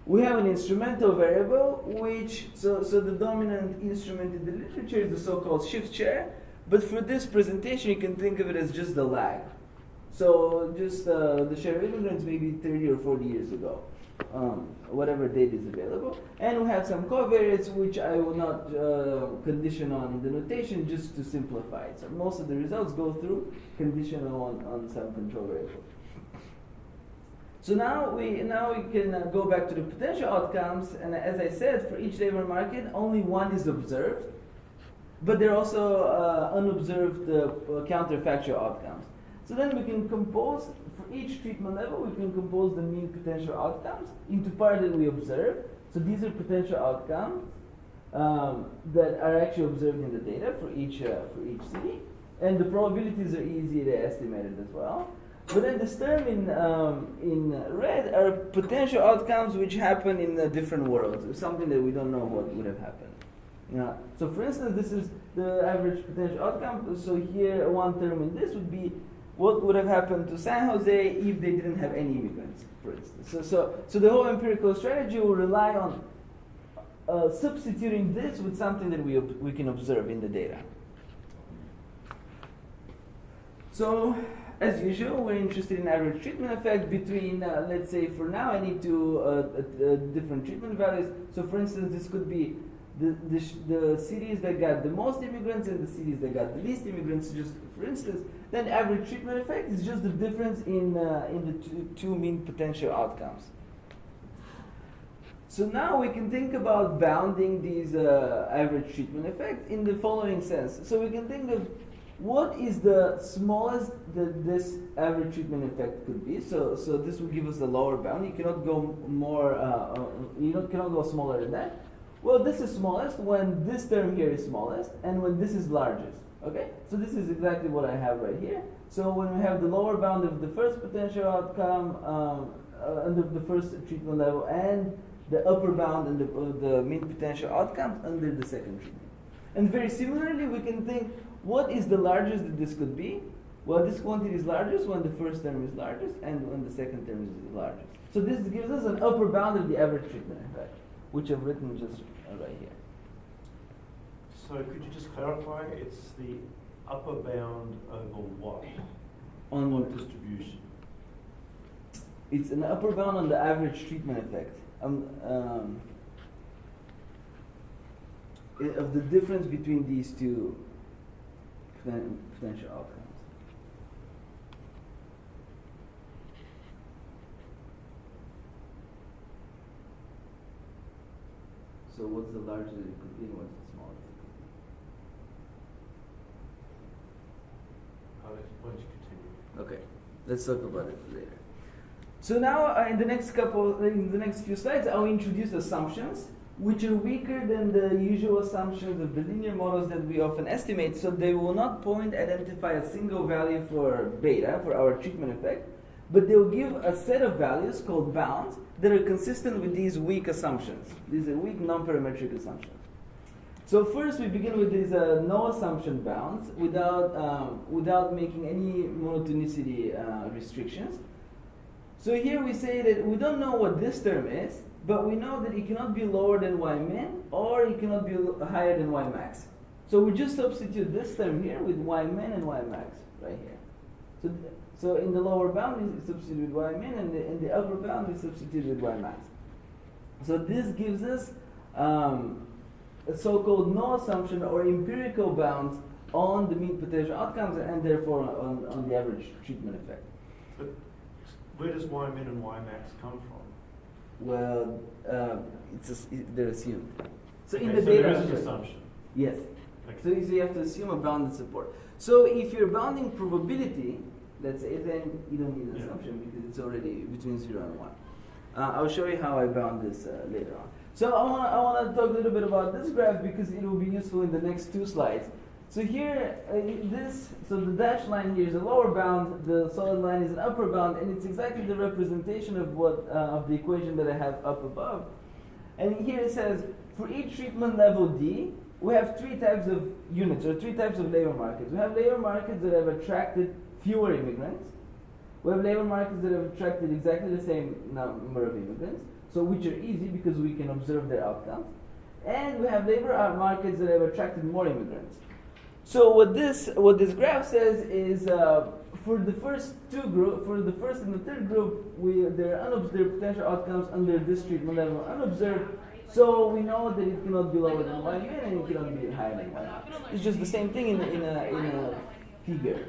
We have an instrumental variable, which, so the dominant instrument in the literature is the so-called shift share. But for this presentation, you can think of it as just the lag. So just the share of immigrants maybe 30 or 40 years ago, whatever date is available. And we have some covariates, which I will not condition on the notation just to simplify it. So most of the results go through conditional on some control variable. So now we can go back to the potential outcomes, and as I said, for each labor market, only one is observed, but there are also unobserved counterfactual outcomes. So then we can compose, for each treatment level, we can compose the mean potential outcomes into part that we observe. So these are potential outcomes that are actually observed in the data for each city, and the probabilities are easy to estimate it as well. But then this term in red are potential outcomes which happen in different worlds, something that we don't know what would have happened. So for instance, this is the average potential outcome. So here, one term in this would be what would have happened to San Jose if they didn't have any immigrants, for instance. So the whole empirical strategy will rely on substituting this with something that we can observe in the data. So, as usual, we're interested in average treatment effect between, let's say for now, I need two different treatment values. So for instance, this could be the cities that got the most immigrants and the cities that got the least immigrants, just for instance. Then average treatment effect is just the difference in the two mean potential outcomes. So now we can think about bounding these average treatment effects in the following sense. So we can think of what is the smallest that this average treatment effect could be. So this will give us the lower bound. You cannot go more. Cannot go smaller than that. Well, this is smallest when this term here is smallest, and when this is largest. Okay, so this is exactly what I have right here. So when we have the lower bound of the first potential outcome under the first treatment level, and the upper bound and the mean potential outcomes under the second treatment. And very similarly, we can think, what is the largest that this could be? Well, this quantity is largest when the first term is largest and when the second term is largest. So this gives us an upper bound of the average treatment effect, which I've written just right here. So could you just clarify, it's the upper bound over what? On What distribution? It's an upper bound on the average treatment effect. Of the difference between these two potential outcomes. So what's the largest it could be and what's the smallest it could be? Why don't you continue? Okay, let's talk about it later. So now, in the next few slides, I'll introduce assumptions which are weaker than the usual assumptions of the linear models that we often estimate. So they will not identify a single value for beta, for our treatment effect, but they'll give a set of values called bounds that are consistent with these weak assumptions. These are weak non-parametric assumptions. So first we begin with these no assumption bounds without making any monotonicity restrictions. So here we say that we don't know what this term is, but we know that it cannot be lower than y min or it cannot be higher than y max. So we just substitute this term here with y min and y max right here. So in the lower bound we substitute with y min, and in the upper bound we substitute with y max. So this gives us a so-called no assumption or empirical bounds on the mean potential outcomes and therefore on the average treatment effect. But where does y min and y max come from? Well, they're assumed. So in Okay, the so data, there is an assumption. yes. Okay. So you have to assume a bounded support. So if you're bounding probability, let's say, then you don't need an Yeah. assumption because it's already between 0 and 1. I'll show you how I bound this later on. So I want to talk a little bit about this graph because it will be useful in the next two slides. So here, so the dashed line here is a lower bound, the solid line is an upper bound, and it's exactly the representation of of the equation that I have up above. And here it says, for each treatment level D, we have three types of units, or three types of labor markets. We have labor markets that have attracted fewer immigrants. We have labor markets that have attracted exactly the same number of immigrants, so which are easy because we can observe their outcomes. And we have labor markets that have attracted more immigrants. So what this graph says is for the first for the first and the third group, there are unobserved potential outcomes under this treatment level, unobserved. So we know that it cannot be lower than y min and it cannot be higher than y max. It's just the same thing in a figure.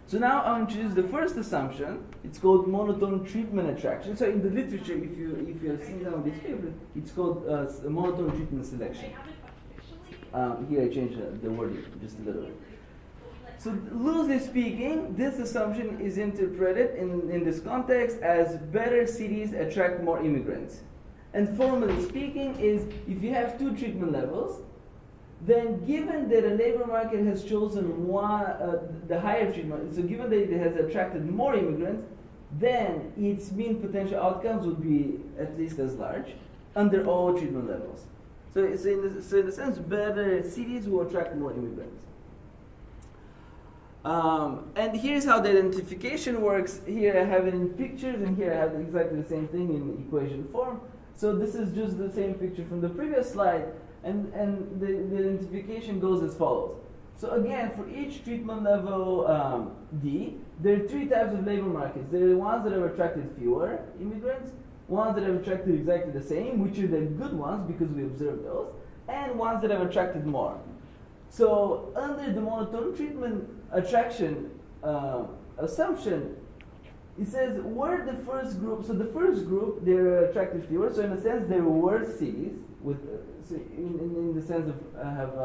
So now I'll introduce the first assumption. It's called monotone treatment attraction. So in the literature, if you have seen some of these papers, it's called monotone treatment selection. Here I changed the wording just a little bit. So loosely speaking, this assumption is interpreted in this context as better cities attract more immigrants. And formally speaking is, if you have two treatment levels, then given that a labor market has chosen the higher treatment, so given that it has attracted more immigrants, then its mean potential outcomes would be at least as large under all treatment levels. So in a sense, better cities will attract more immigrants. And here's how the identification works. Here I have it in pictures, and here I have exactly the same thing in equation form. So this is just the same picture from the previous slide, and the identification goes as follows. So again, for each treatment level D, there are three types of labor markets. There are the ones that have attracted fewer immigrants, ones that have attracted exactly the same, which are the good ones because we observed those, and ones that have attracted more. So under the monotone treatment attraction assumption, it says where the first group, so the first group, they're attracted fewer, so in a sense they're worse cities, with, so in the sense of have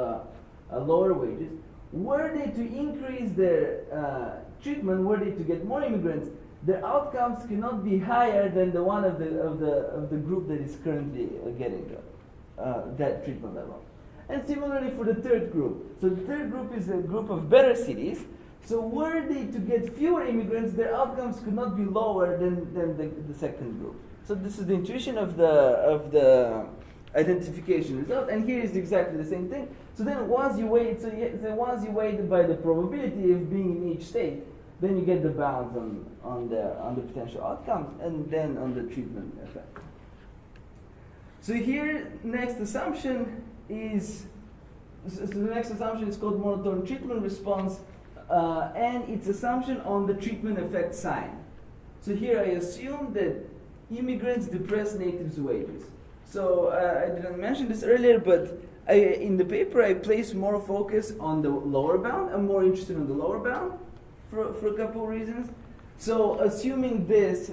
lower wages. Were they to increase their treatment, were they to get more immigrants, their outcomes cannot be higher than the one of the group that is currently getting that treatment level. And similarly for the third group. So the third group is a group of better cities. So were they to get fewer immigrants, their outcomes could not be lower than the second group. So this is the intuition of the identification result, and here is exactly the same thing. So then once you weight, once you weight by the probability of being in each state, then you get the bounds on the potential outcomes, and then on the treatment effect. So here, next assumption is the next assumption is called monotone treatment response, and its assumption on the treatment effect sign. So here I assume that immigrants depress natives' wages. So I didn't mention this earlier, but in the paper I place more focus on the lower bound. I'm more interested in the lower bound for a couple of reasons. So assuming this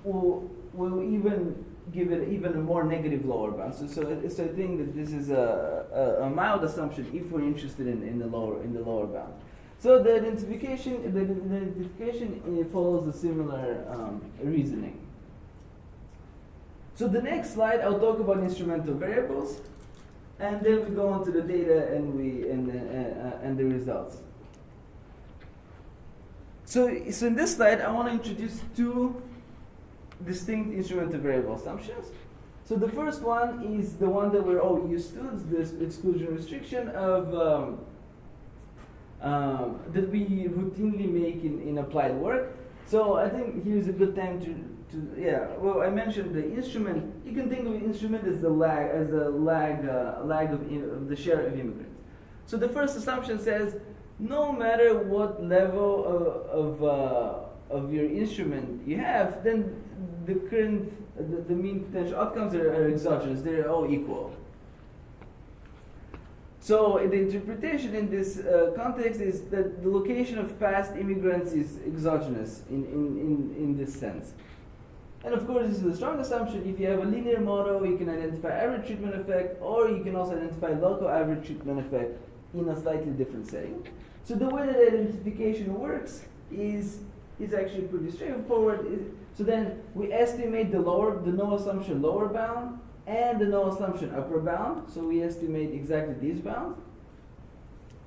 will even give it even a more negative lower bound. So I think that this is a mild assumption if we're interested in the lower bound. So the identification follows a similar reasoning. So the next slide, I'll talk about instrumental variables, and then we go on to the data and the results. So in this slide, I want to introduce two distinct instrumental variable assumptions. So the first one is the one that we're all used to, this exclusion restriction of that we routinely make in applied work. So I think here's a good time to I mentioned the instrument. You can think of the instrument as the lag of the share of immigrants. So the first assumption says no matter what level of your instrument you have, then the mean potential outcomes are exogenous. They're all equal. So the interpretation in this context is that the location of past immigrants is exogenous in this sense. And of course, this is a strong assumption. If you have a linear model, you can identify average treatment effect, or you can also identify local average treatment effect in a slightly different setting. So the way that identification works is actually pretty straightforward. So then we estimate the no assumption lower bound and the no assumption upper bound. So we estimate exactly these bounds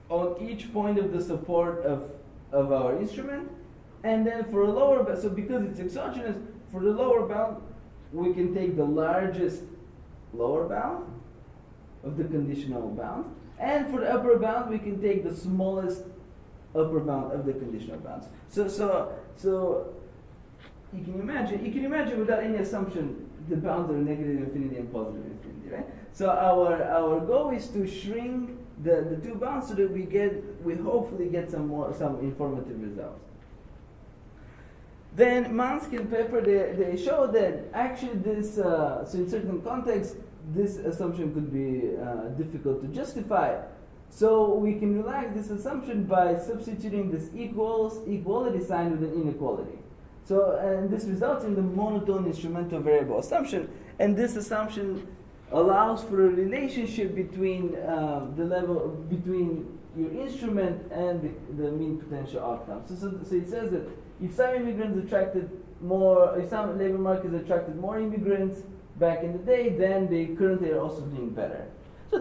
on each point of the support of our instrument. And then for a lower bound, so because it's exogenous, for the lower bound, we can take the largest lower bound of the conditional bound. And for the upper bound, we can take the smallest upper bound of the conditional bounds. So you can imagine without any assumption, the bounds are negative infinity and positive infinity, right? So our goal is to shrink the two bounds so that we hopefully get some informative results. Then Mansky and Pepper, they show that actually this, so in certain contexts, this assumption could be difficult to justify. So we can relax this assumption by substituting this equality sign with an inequality. So, and this results in the monotone instrumental variable assumption. And this assumption allows for a relationship between between your instrument and the mean potential outcome. So it says that if some labor markets attracted more immigrants back in the day, then they currently are also doing better. So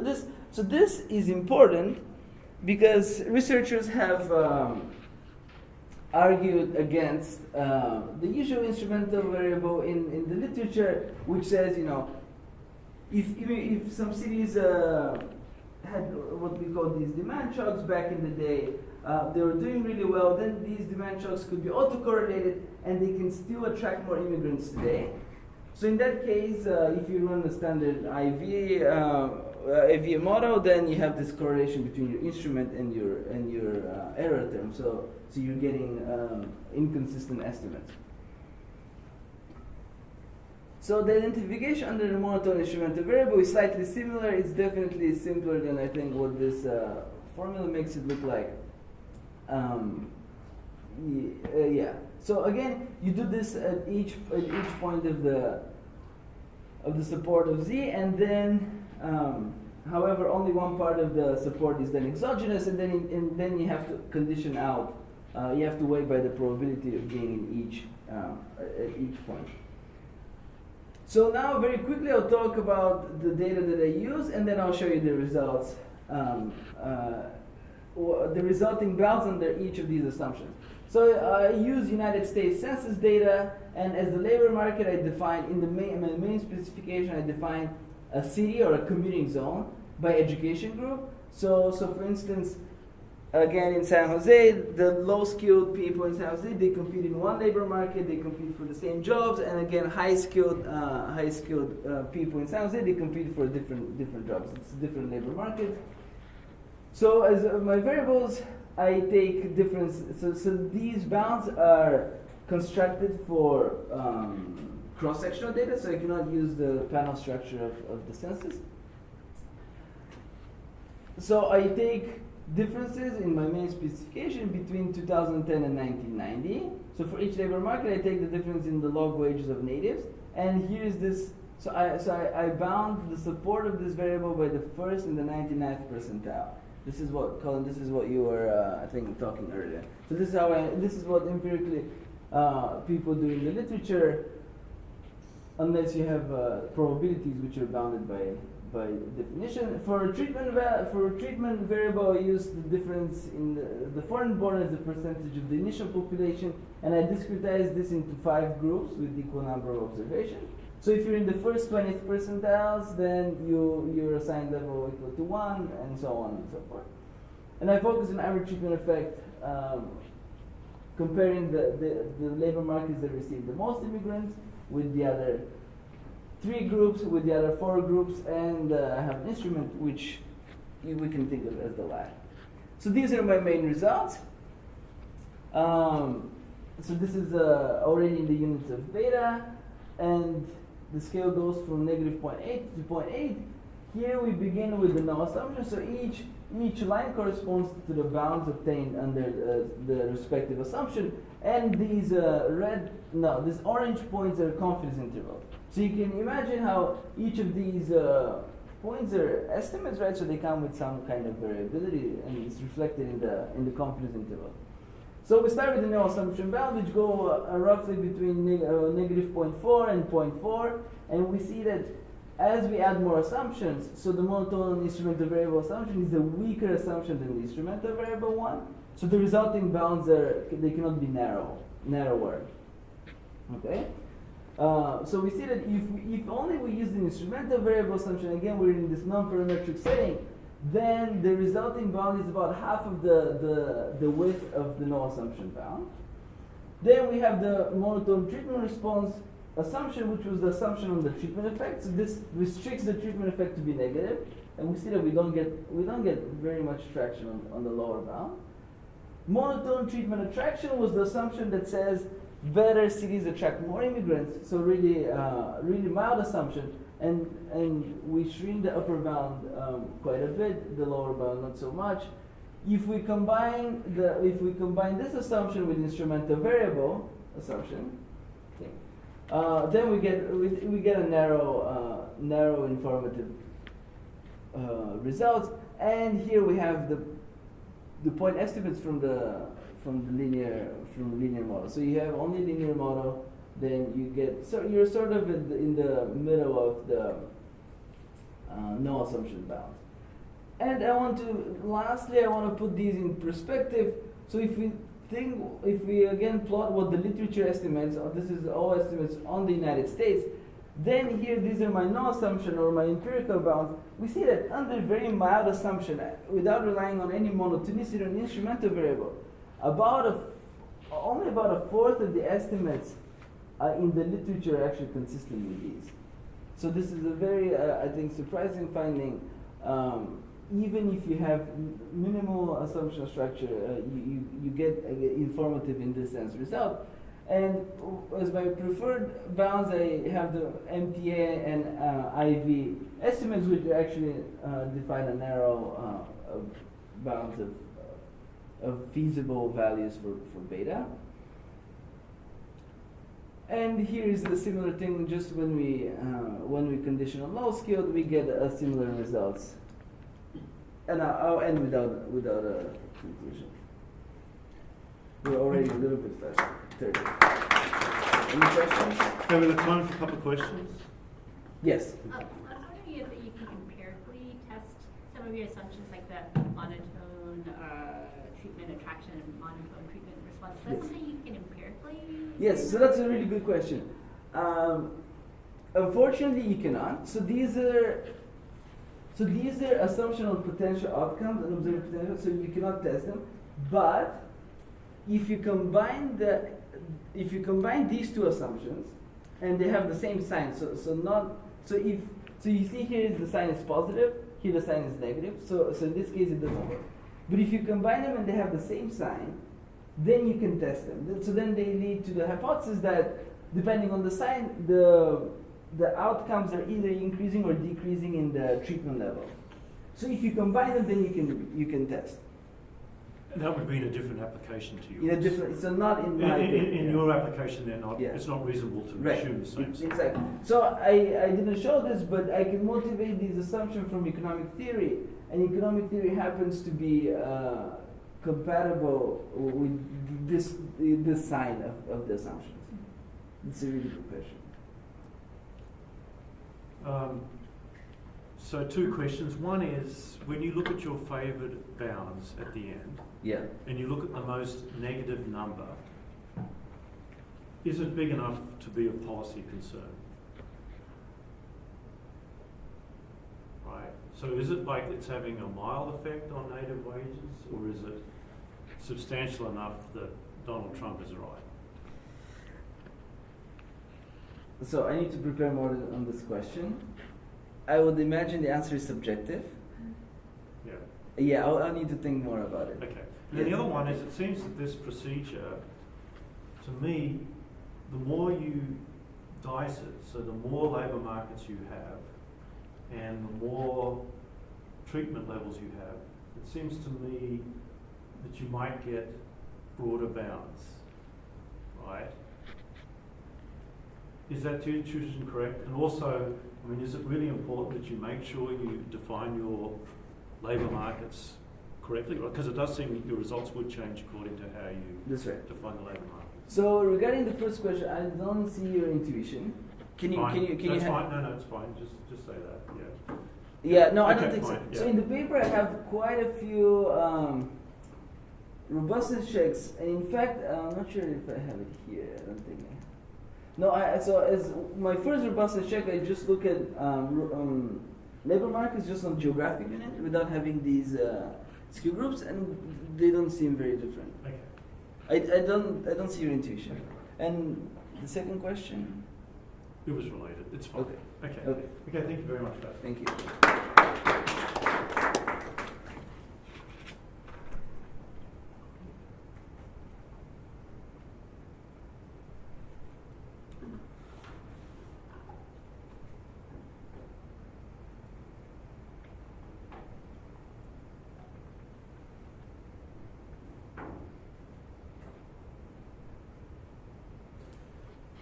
this is important because researchers have argued against the usual instrumental variable in the literature, which says, if some cities had what we call these demand shocks back in the day, they were doing really well, then these demand shocks could be autocorrelated and they can still attract more immigrants today. So in that case, if you run the standard IV model, then you have this correlation between your instrument and your error term. So you're getting inconsistent estimates. So the identification under the monotone instrumental variable is slightly similar. It's definitely simpler than I think what this formula makes it look like. So again, you do this at each point of the support of Z, and then however only one part of the support is then exogenous, and then you have to condition out. You have to weigh by the probability of gain at each point. So now very quickly I'll talk about the data that I use, and then I'll show you the results, the resulting bounds under each of these assumptions. So I use United States Census data, and as the labor market I define, in my main specification I define a city or a commuting zone by education group. So for instance, again in San Jose, the low-skilled people in San Jose, they compete in one labor market, they compete for the same jobs, and again high-skilled people in San Jose, they compete for different jobs. It's different labor markets. So as my variables, I take difference. So these bounds are constructed for cross-sectional data, so I cannot use the panel structure of the census. So I take differences in my main specification between 2010 and 1990. So for each labor market, I take the difference in the log wages of natives. And here is this. So I bound the support of this variable by the first and the 99th percentile. This is what, Colin, this is what you were, I think, talking earlier. So this is what empirically people do in the literature, unless you have probabilities which are bounded by definition. For treatment variable, I use the difference in the foreign born as a percentage of the initial population, and I discretize this into 5 groups with equal number of observations. So if you're in the first 20th percentiles, then your assigned level equal to 1, and so on and so forth. And I focus on average treatment effect, comparing the labor markets that receive the most immigrants with the other 3 groups, with the other 4 groups, and I have an instrument which we can think of as the lag. So these are my main results. So this is already in the units of beta, and the scale goes from -0.8 to 0.8. Here we begin with the null assumption. So each line corresponds to the bounds obtained under the respective assumption, and these these orange points are confidence intervals. So you can imagine how each of these points are estimates, right? So they come with some kind of variability, and it's reflected in the confidence interval. So we start with the null assumption bound, which go roughly between -0.4 and 0.4, and we see that as we add more assumptions, so the monotone instrumental variable assumption is a weaker assumption than the instrumental variable one. So the resulting bounds they cannot be narrower. Okay. So we see that if only we use the instrumental variable assumption, again we're in this non-parametric setting, then the resulting bound is about half of the width of the null assumption bound. Then we have the monotone treatment response assumption, which was the assumption on the treatment effect. So this restricts the treatment effect to be negative, and we see that we don't get very much traction on the lower bound. Monotone treatment attraction was the assumption that says better cities attract more immigrants. So really mild assumption. And we shrink the upper bound quite a bit, the lower bound not so much. If we combine this assumption with instrumental variable assumption, then we get a narrow informative results. And here we have the point estimates from the linear model. So you have only linear model. Then you're sort of in the middle of the no assumption bound. And lastly I want to put these in perspective. So if we again plot what the literature estimates, this is all estimates on the United States, then here these are my no assumption or my empirical bounds. We see that under very mild assumption, without relying on any monotonicity or an instrumental variable, only about a fourth of the estimates in the literature are actually consistent with these. So this is a very, I think, surprising finding. Even if you have minimal assumption structure, you get informative in this sense result. And as my preferred bounds, I have the MTA and IV estimates, which actually define a narrow bounds of feasible values for beta. And here is the similar thing. Just when we condition on low skilled, we get similar results. And I'll end without a conclusion. We're already a little bit past 30. Any questions? Have we got time for a couple of questions? Yes. I was wondering if you can empirically test some of your assumptions, like the monotone treatment attraction and monotone treatment response. Is that Yes. something you can empirically? Yes, so that's a really good question. Unfortunately, you cannot. So these are assumption on potential outcomes and observed potential. So you cannot test them. But if you combine these two assumptions, and they have the same sign, so you see here the sign is positive, here the sign is negative. So in this case it doesn't work. But if you combine them and they have the same sign, then you can test them. So then they lead to the hypothesis that depending on the sign, the outcomes are either increasing or decreasing in the treatment level. So if you combine them, then you can test. And that would be in a different application to In a yours. different, so not in my In your application, they're not. Yeah. It's not reasonable to Right. assume the same. Exactly. So I didn't show this, but I can motivate these assumptions from economic theory, and economic theory happens to be compatible with this sign of the assumptions. It's a really good question. So two questions. One is, when you look at your favoured bounds at the end, Yeah. and you look at the most negative number, is it big enough to be of policy concern? Right. So is it like it's having a mild effect on native wages, or is it substantial enough that Donald Trump is right? So I need to prepare more on this question. I would imagine the answer is subjective. Yeah. Yeah, I'll need to think more about it. Okay. And then the other one is, it seems that this procedure, to me, the more you dice it, so the more labour markets you have, and the more treatment levels you have, it seems to me that you might get broader bounds, right? Is that intuition correct? And also, I mean, is it really important that you make sure you define your labour markets correctly? Because it does seem that your results would change according to how you That's right. define the labour market. So regarding the first question, I don't see your intuition. Can you That's fine. No, it's fine. Just say that. Yeah. Yeah, no, I Okay, don't think fine, so. yeah. So in the paper, I have quite a few robustness checks, and in fact, I'm not sure if I have it here. I don't think I have. No, so as my first robustness check, I just look at labor markets just on geographic unit without having these skew groups, and they don't seem very different. Okay. I don't see your intuition. And the second question. It was related. It's fine. Okay. Okay. Okay. Okay. Thank you very much, guys. Thank you.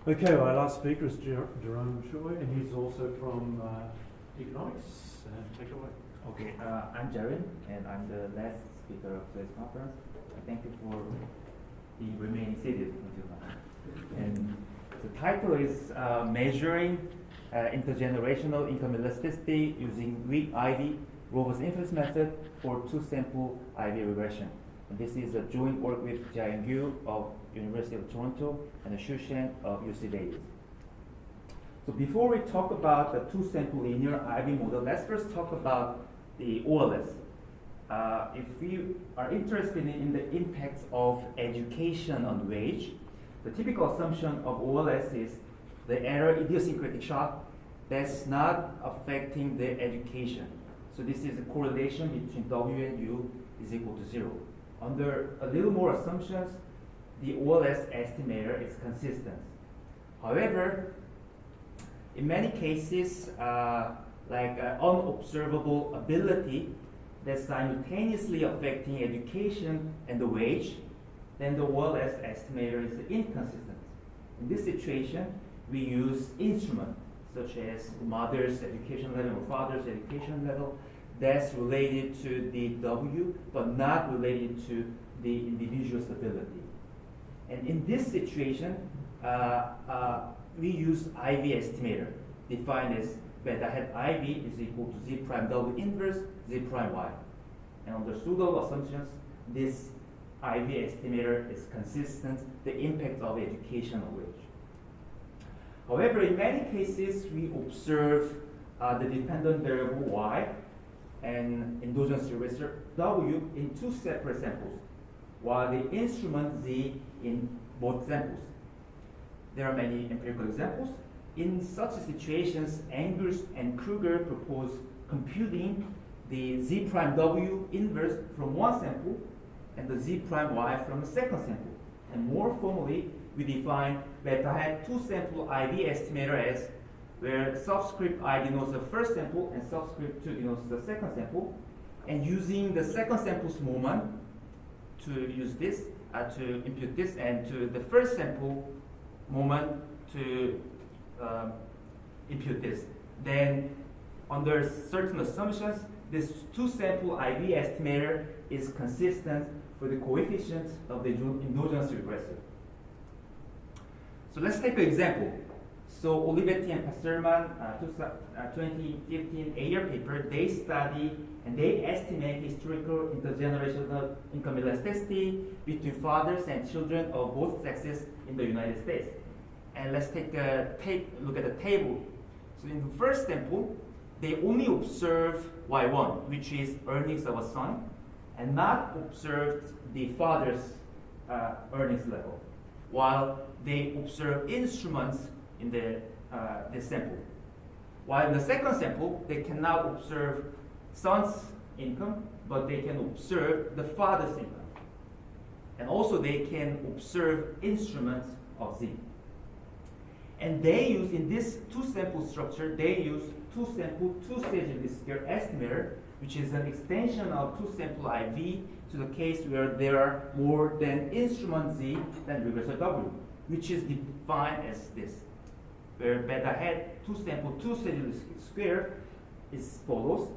Okay, well, our last speaker is Jerome Choi, and he's also from economics. Take it away. Okay, I'm Jarin, and I'm the last speaker of today's conference. Thank you for being remaining seated until now. And the title is Measuring Intergenerational Income Elasticity Using Weak IV Robust Inference Method for Two-Sample IV Regression. And this is a joint work with Jiaying Gu of University of Toronto and Xu Shen of UC Davis. So before we talk about the two-sample linear IV model, let's first talk about the OLS. If we are interested in the impacts of education on wage, the typical assumption of OLS is the error idiosyncratic shock that's not affecting the education. So this is a correlation between W and U is equal to 0. Under a little more assumptions, the OLS estimator is consistent. However, in many cases, like unobservable ability that's simultaneously affecting education and the wage, then the OLS estimator is inconsistent. In this situation, we use instruments such as mother's education level or father's education level that's related to the W, but not related to the individual's ability. And in this situation, we use IV estimator, defined as beta hat IV is equal to Z prime W inverse Z prime Y. And under pseudo assumptions, this IV estimator is consistent, the impact of educational wage. However, in many cases, we observe the dependent variable Y and endogenous regressor W in two separate samples, while the instrument Z in both samples. There are many empirical examples. In such situations, Angers and Kruger propose computing the Z prime W inverse from one sample and the Z prime Y from the second sample. And more formally, we define beta hat two sample IV estimator as where subscript I denotes the first sample and subscript 2 denotes the second sample. And using the second sample's moment to use this, to impute this, and to the first sample moment to impute this. Then, under certain assumptions, this two sample IV estimator is consistent for the coefficients of the endogenous regressor. So let's take an example. So Olivetti and Passerman, 2015 A-year paper, they study and they estimate historical intergenerational income elasticity between fathers and children of both sexes in the United States. And let's take a look at the table. So in the first sample, they only observe Y1, which is earnings of a son, and not observed the father's earnings level, while they observe instruments in this sample. While in the second sample, they cannot observe son's income, but they can observe the father's income. And also they can observe instruments of Z. And they use, in this two-sample structure, they use two-sample, two-stage least square estimator, which is an extension of two-sample IV to the case where there are more than instrument Z than regressor W, which is defined as this, where beta hat two-sample, two-stage least square is follows.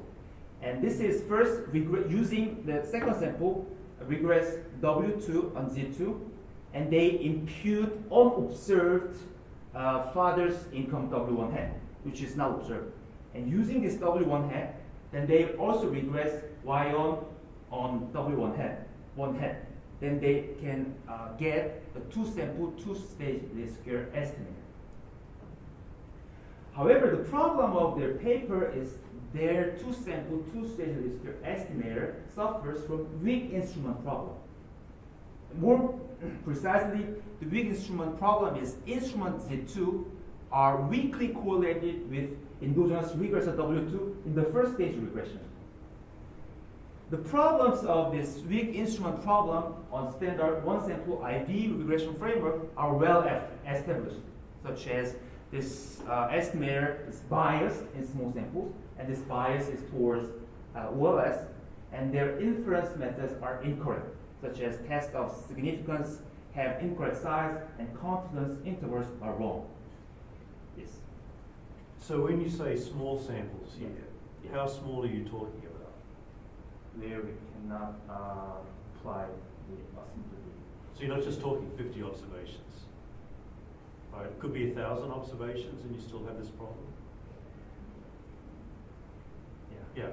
And this is first using the second sample, regress W2 on Z2, and they impute unobserved father's income W1 hat, which is not observed. And using this W1 hat, then they also regress Y1 on W1 hat, 1 hat. Then they can get a two-sample, two-stage least square estimate. However, the problem of their paper is their two-sample, two-stage least square estimator suffers from weak instrument problem. More precisely, the weak instrument problem is instrument Z2 are weakly correlated with endogenous regressor W2 in the first stage regression. The problems of this weak instrument problem on standard one-sample IV regression framework are well established, such as this estimator is biased in small samples, and this bias is towards OLS, and their inference methods are incorrect, such as tests of significance have incorrect size and confidence intervals are wrong. Yes. So when you say small samples here, how small are you talking about? Where we cannot apply the asymptotic. So you're not just talking 50 observations. Right? It could be 1,000 observations and you still have this problem. Yeah. Yeah.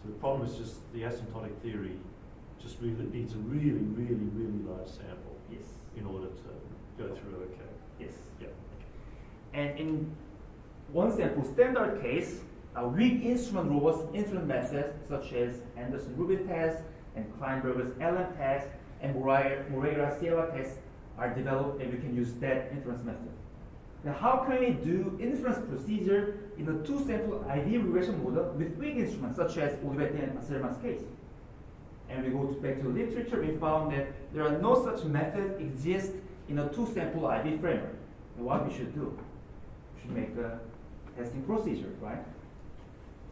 So the problem is just the asymptotic theory just really needs a really, really, really large sample Yes. in order to go through okay. Yes. Yeah. And in one sample standard case, weak instrument robust inference methods such as Anderson-Rubin test and Kleinberger's LM test and Moreira-Sierra test are developed, and we can use that inference method. Now, how can we do inference procedure in a two-sample IV regression model with weak instruments such as Olivetti and Passerman's case? And we go back to the literature, we found that there are no such methods exist in a two-sample IV framework. And what we should do? We should make a testing procedure, right?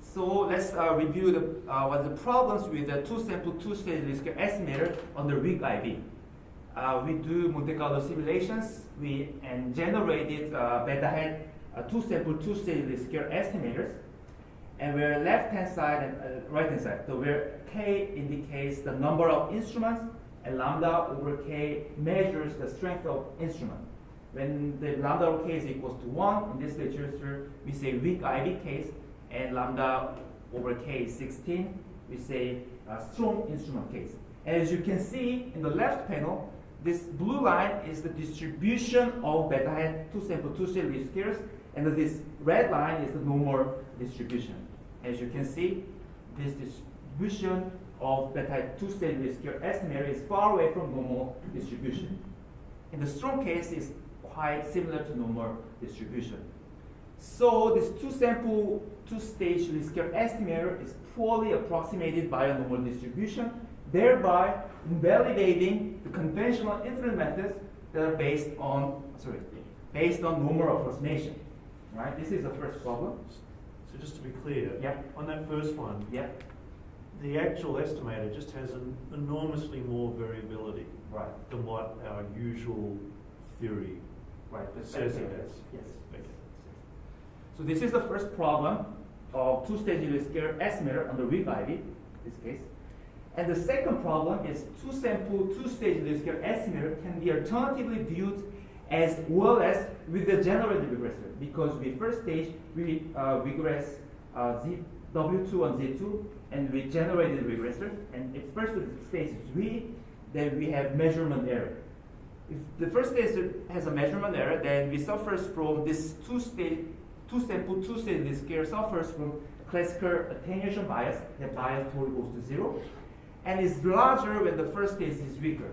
So let's review what the problems with the two-sample, two-stage least square estimator on the weak IV. We do Monte Carlo simulations, and generated beta hat two-sample, two-stage least square estimators, and where left-hand side and right-hand side. So where K indicates the number of instruments, and lambda over K measures the strength of instrument. When the lambda over k is equals to 1, in this literature, we say weak IV case, and lambda over k is 16, we say strong instrument case. And as you can see in the left panel, this blue line is the distribution of beta hat 2 sample 2 cell least squares, and this red line is the normal distribution. As you can see, this distribution of beta hat 2 cell least square estimator is far away from normal distribution. In the strong case, it's quite similar to normal distribution. So this 2 sample 2 stage least square estimator is poorly approximated by a normal distribution, thereby invalidating the conventional inference methods that are based on normal approximation. Right? This is the first problem. So just to be clear, Yeah. on that first one, Yeah. the actual estimator just has an enormously more variability Right. than what our usual theory Right. says it has. Yes. Okay. So this is the first problem of 2-stage least square estimator under weak IV, this case. And the second problem is 2 sample 2-stage least square estimator can be alternatively viewed as well as with the generated regressor, because with first stage we regress W2 and Z2, and we generated regressor, and if first stage is weak, then we have measurement error. If the first stage has a measurement error, then we suffers from this 2 sample 2-stage least square suffers from classical attenuation bias. That bias totally goes to 0, and is larger when the first stage is weaker.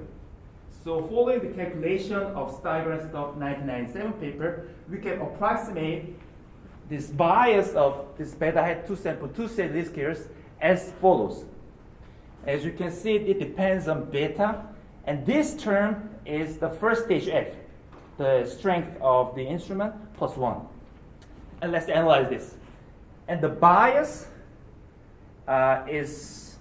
So following the calculation of Steiger and Stock 1997 paper, we can approximate this bias of this beta hat 2 sample 2-stage least squares as follows. As you can see, it depends on beta, and this term is the first stage F, the strength of the instrument plus 1. And let's analyze this. And the bias is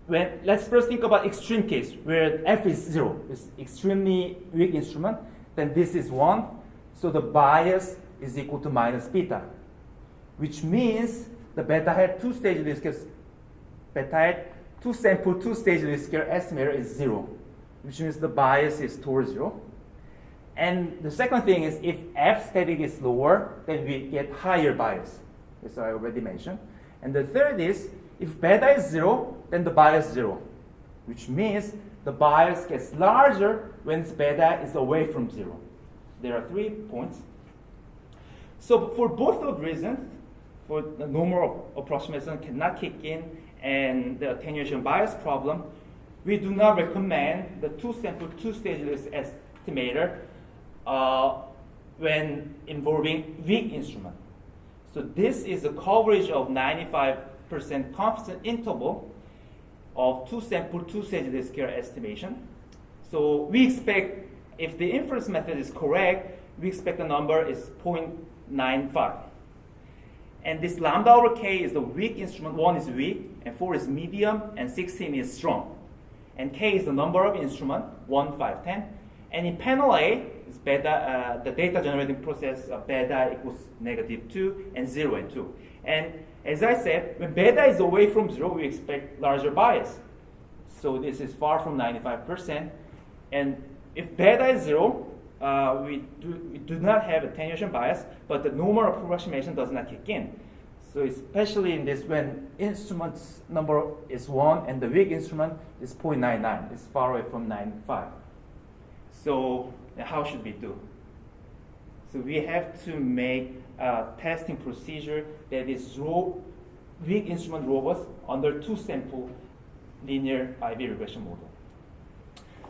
let's first think about extreme case where F is 0, it's extremely weak instrument, then this is 1, so the bias is equal to minus beta, which means the beta hat 2-stage least square, beta hat 2 sample 2-stage least square estimator is 0, which means the bias is towards 0. And the second thing is if F static is lower, then we get higher bias, as I already mentioned. And the third is if beta is 0, then the bias is 0, which means the bias gets larger when beta is away from 0. There are 3 points. So for both of reasons, for the normal approximation cannot kick in and the attenuation bias problem, we do not recommend the 2 sample 2-stage least estimator when involving weak instrument. So this is a coverage of 95% confidence interval of 2 sample 2-stage least square estimation. So we expect, if the inference method is correct, we expect the number is 0.95. And this lambda over k is the weak instrument. 1 is weak, and 4 is medium, and 16 is strong. And k is the number of instrument, 1, 5, 10. And in panel A, is beta, the data generating process of beta equals -2 and 0 and 2. And as I said, when beta is away from 0, we expect larger bias. So this is far from 95%. And if beta is 0, we do not have attenuation bias, but the normal approximation does not kick in. So especially in this, when instrument's number is 1 and the weak instrument is 0.99, it's far away from 95. So how should we do? So we have to make a testing procedure that is weak instrument robust under 2 sample linear IV regression model.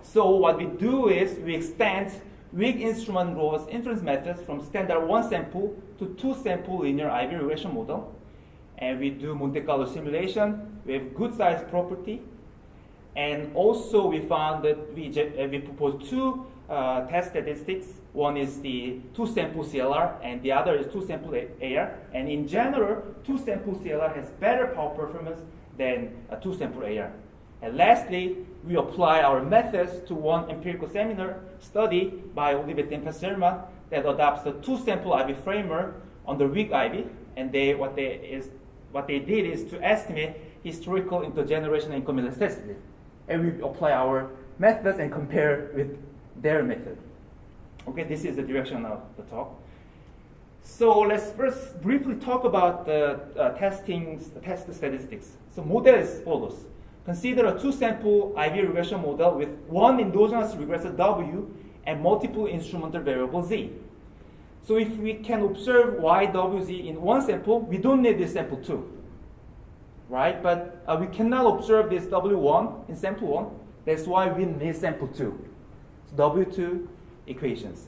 So what we do is we extend weak instrument robust inference methods from standard 1 sample to 2 sample linear IV regression model. And we do Monte Carlo simulation with good size property. And also we found that we proposed 2 test statistics. One is the 2 sample CLR and the other is 2 sample AR. And in general, 2 sample CLR has better power performance than a 2 sample AR. And lastly, we apply our methods to one empirical seminar study by Olivetti and Passerman that adopts the 2 sample IV framework on the weak IV. And what they did is to estimate historical intergeneration income elasticity. And we apply our methods and compare with their method. Okay, this is the direction of the talk. So let's first briefly talk about the test statistics. So model is follows. Consider a two-sample IV regression model with one endogenous regressor W and multiple instrumental variable Z. So if we can observe Y, W, Z in one sample, we don't need this sample 2, right? But we cannot observe this W1 in sample 1. That's why we need sample 2. So W2 equations.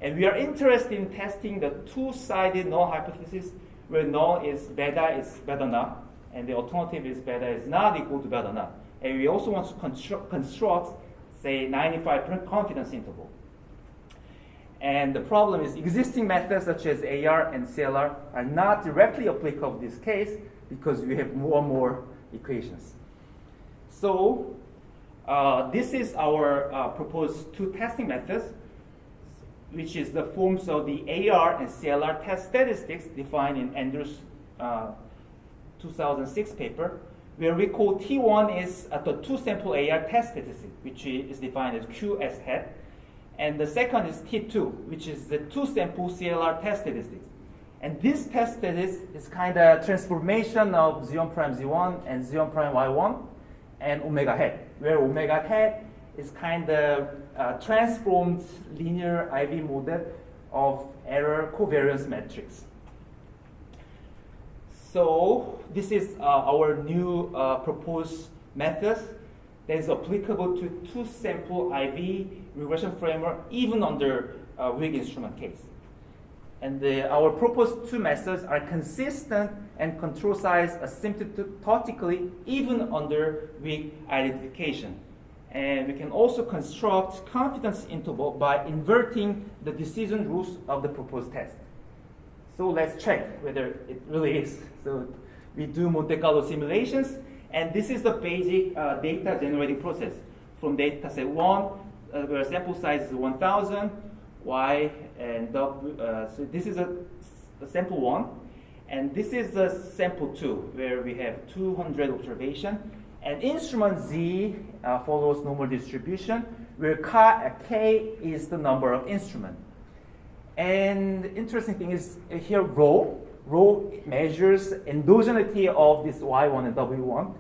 And we are interested in testing the two-sided null hypothesis where null is beta is better not, and the alternative is beta is not equal to beta not. And we also want to construct, say, 95% confidence interval. And the problem is existing methods such as AR and CLR are not directly applicable in this case because we have more and more equations. So this is our proposed two testing methods, which is the forms of the AR and CLR test statistics defined in Andrews' 2006 paper, where we call T1 is the two-sample AR test statistic, which is defined as Q S hat. And the second is T2, which is the two-sample CLR test statistics. And this test statistics is kind of transformation of Z1 prime Z1 and Z1 prime Y1 and omega hat, where omega hat is kind of transformed linear IV model of error covariance matrix. So this is our new proposed method that is applicable to two-sample IV regression framework even under weak instrument case. And our proposed two methods are consistent and control size asymptotically even under weak identification. And we can also construct confidence interval by inverting the decision rules of the proposed test. So let's check whether it really is. So we do Monte Carlo simulations, and this is the basic data generating process from data set 1, where sample size is 1,000, Y and W. So this is a sample 1, and this is a sample 2, where we have 200 observation. And instrument Z follows normal distribution, where K is the number of instrument. And the interesting thing is here rho measures endogeneity of this Y1 and W1,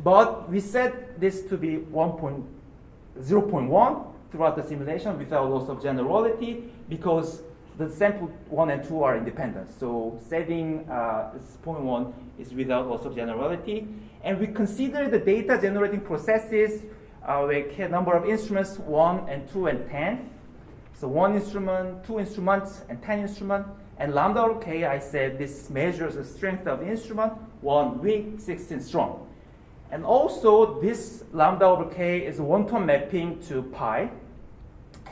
but we set this to be 0.1 throughout the simulation without loss of generality because the sample 1 and 2 are independent. So setting 0.1 is without loss of generality. And we consider the data generating processes with number of instruments 1 and 2 and 10. So 1 instrument, 2 instruments, and 10 instruments. And lambda over K, I said this measures the strength of the instrument, 1 weak, 16 strong. And also this lambda over K is a one-to-one mapping to pi.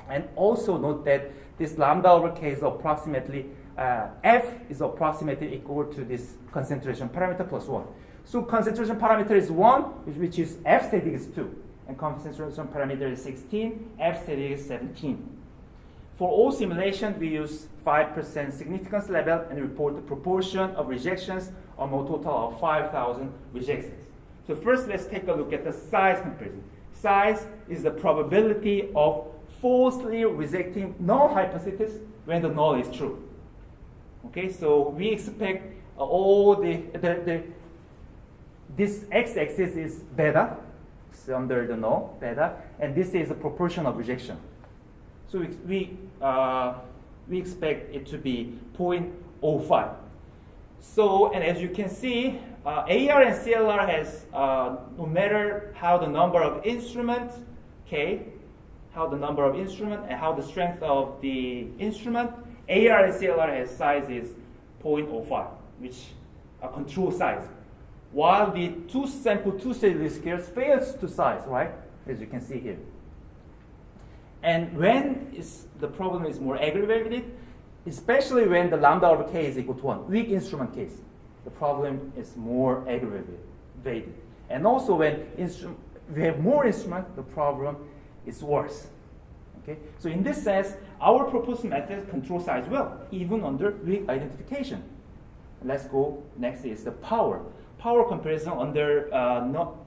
And also note that this lambda over K is approximately, F is approximately equal to this concentration parameter plus 1. So concentration parameter is 1, which is F static is 2. And concentration parameter is 16, F static is 17. For all simulation, we use 5% significance level and report the proportion of rejections on a total of 5,000 rejections. So first, let's take a look at the size comparison. Size is the probability of falsely rejecting null hypothesis when the null is true. Okay, so we expect all this x-axis is beta, so under the null, beta, and this is the proportion of rejection. So we expect it to be 0.05. So, and as you can see, AR and CLR has, no matter how the number of instruments, K, how the number of instrument and how the strength of the instrument, AR and CLR has size is 0.05, which a control size. While the two-sample two-stage least squares fails to size, right? As you can see here. And when the problem is more aggravated, especially when the lambda over K is equal to 1, weak instrument case, the problem is more aggravated. And also when we have more instrument, the problem is worse. Okay? So in this sense, our proposed method control size well, even under weak identification. Let's go, next is the power. Power comparison under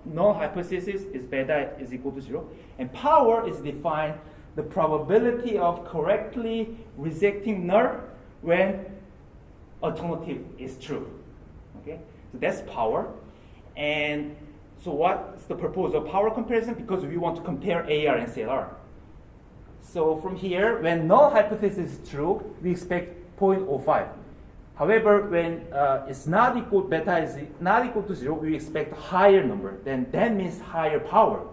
null hypothesis is beta is equal to 0. And power is defined the probability of correctly rejecting null when alternative is true. Okay, so that's power. And so what's the purpose of power comparison? Because we want to compare AR and CLR. So from here, when null hypothesis is true, we expect 0.05. However, when it's not equal, beta is not equal to 0, we expect a higher number. Then that means higher power.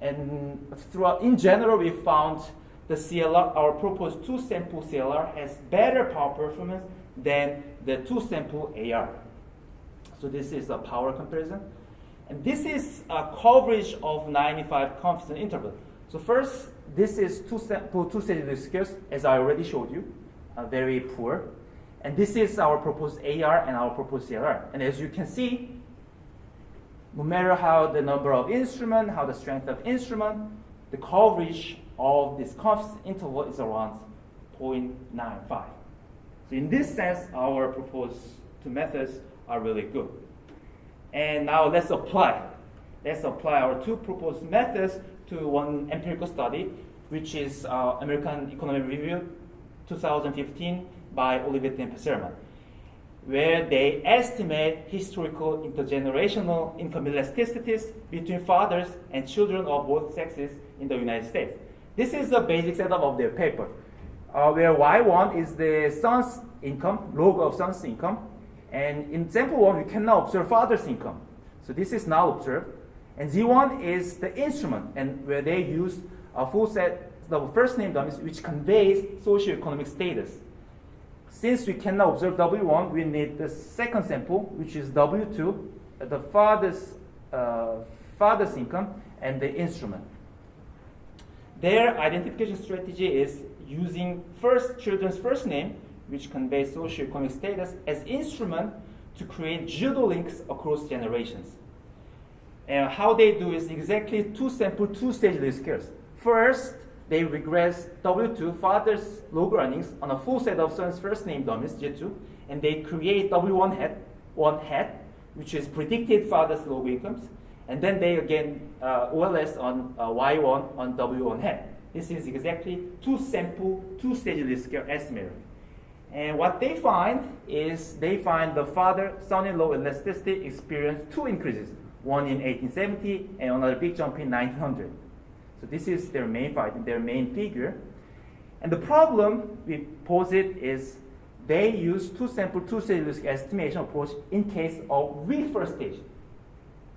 And throughout, in general, we found the CLR, our proposed two-sample CLR has better power performance than the two-sample AR. So this is a power comparison. And this is a coverage of 95 confidence interval. So first, this is two-stage least squares, as I already showed you, very poor. And this is our proposed AR and our proposed CLR. And as you can see, no matter how the number of instrument, how the strength of instrument, the coverage of this confidence interval is around 0.95. So in this sense, our proposed two methods are really good. And now let's apply. Let's apply our two proposed methods to one empirical study, which is American Economic Review 2015 by Olivetti and Pesserman, where they estimate historical intergenerational income elasticities between fathers and children of both sexes in the United States. This is the basic setup of their paper, where Y1 is the son's income, log of son's income, and in sample 1, we can now observe father's income. So this is now observed. And Z1 is the instrument, and where they use a full set of first name dummies, which conveys socioeconomic status. Since we cannot observe W1, we need the second sample, which is W2, the father's income, and the instrument. Their identification strategy is using children's first name, which conveys socioeconomic status, as instrument to create pseudo links across generations. And how they do is exactly two-sample, two-stage least squares. First, they regress W2, father's log earnings, on a full set of son's first name dummies, J2, and they create W1 hat, which is predicted father's log incomes, and then they again OLS on Y1 on W1 hat. This is exactly two-sample, two-stage least square estimator. And what they find is they find the father-son-in-law elasticity experienced two increases, one in 1870 and another big jump in 1900. So this is their main finding, their main figure. And the problem we posit is they use two-sample, two-stage risk estimation approach in case of weak first stage.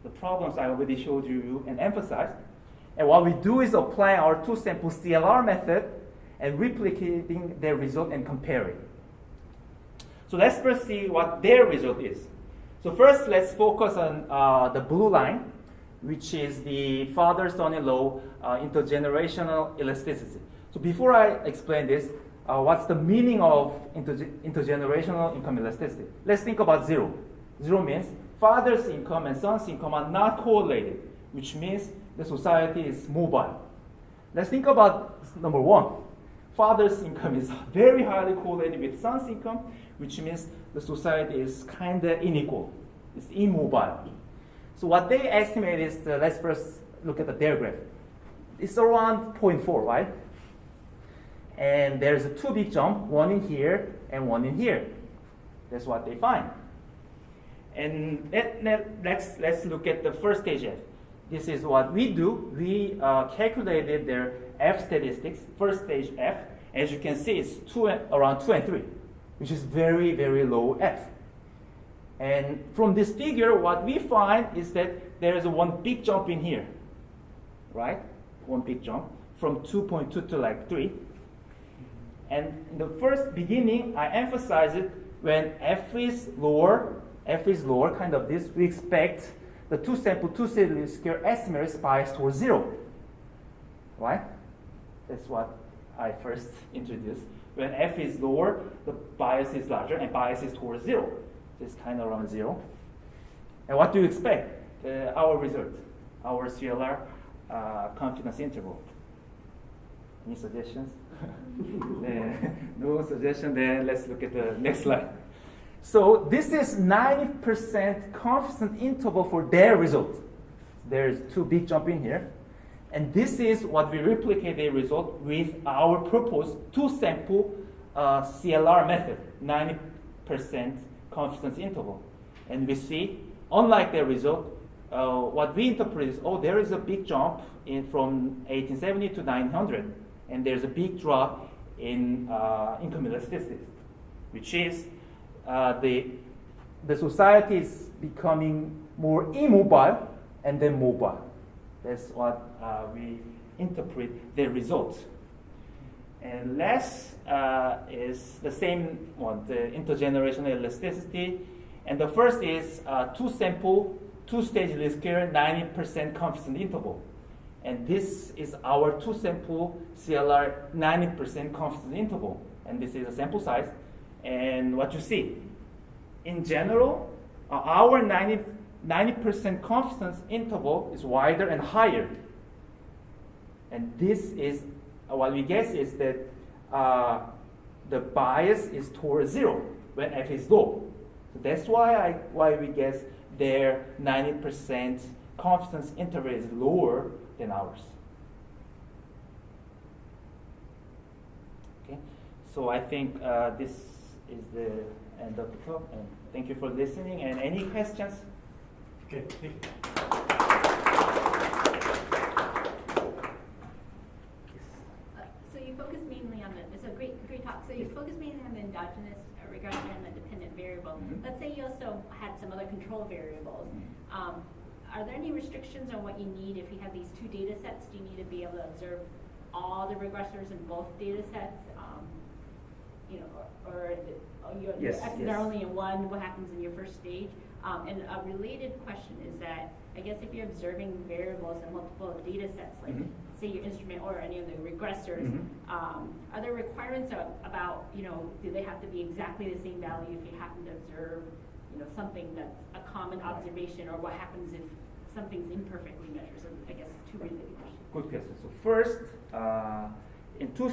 The problems I already showed you and emphasized. And what we do is apply our two-sample CLR method and replicating their result and comparing. So let's first see what their result is. So first, let's focus on the blue line, which is the father-son-in-law intergenerational elasticity. So before I explain this, what's the meaning of intergenerational income elasticity? Let's think about zero. Zero means father's income and son's income are not correlated, which means the society is mobile. Let's think about number one. Father's income is very highly correlated with son's income, which means the society is kind of unequal. It's immobile. So what they estimate is, let's first look at their graph. It's around 0.4, right? And there's a two big jump, one in here and one in here. That's what they find. And let's look at the first stage F. This is what we do. We calculated their F statistics, first stage F. As you can see, it's around 2 and 3, which is very, very low F. And from this figure, what we find is that there is one big jump in here, right? One big jump from 2.2 to like 3. And in the first beginning, I emphasize it when F is lower, kind of this, we expect the two-sample, two-stage square estimate is biased towards 0, right? That's what I first introduced. When F is lower, the bias is larger and bias is towards 0. It's kind of around 0. And what do you expect? Our result, our CLR confidence interval. Any suggestions? No suggestion, then let's look at the next slide. So this is 90% confidence interval for their result. There's two big jump in here. And this is what we replicate the result with our proposed two-sample CLR method, 90% confidence interval. And we see, unlike the result, what we interpret is, oh, there is a big jump from 1870 to 900, and there's a big drop in income elasticity, which is the society is becoming more immobile and then mobile. That's what we interpret the results. And last is the same one, the intergenerational elasticity. And the first is two-sample, two-stage least square, 90% confidence interval. And this is our two-sample CLR 90% confidence interval. And this is a sample size. And what you see, in general, our 90% confidence interval is wider and higher. And this is, what we guess is that the bias is towards 0 when f is low. So that's why we guess their 90% confidence interval is lower than ours. Okay, so I think this is the end of the talk, and thank you for listening. And any questions? Okay, thank you. So you focus mainly on it's a great talk. So you focus mainly on the endogenous regression and the dependent variable. Mhm. Let's say you also had some other control variables. Are there any restrictions on what you need if you have these two data sets? Do you need to be able to observe all the regressors in both data sets? Or your Yes, X's yes. are only in one, what happens in your first stage? And a related question is that, I guess if you're observing variables in multiple data sets, like say your instrument or any of the regressors, are there requirements about, do they have to be exactly the same value if you happen to observe, something that's a common observation, or what happens if something's imperfectly measured? So I guess two related questions. Good question. So first, in two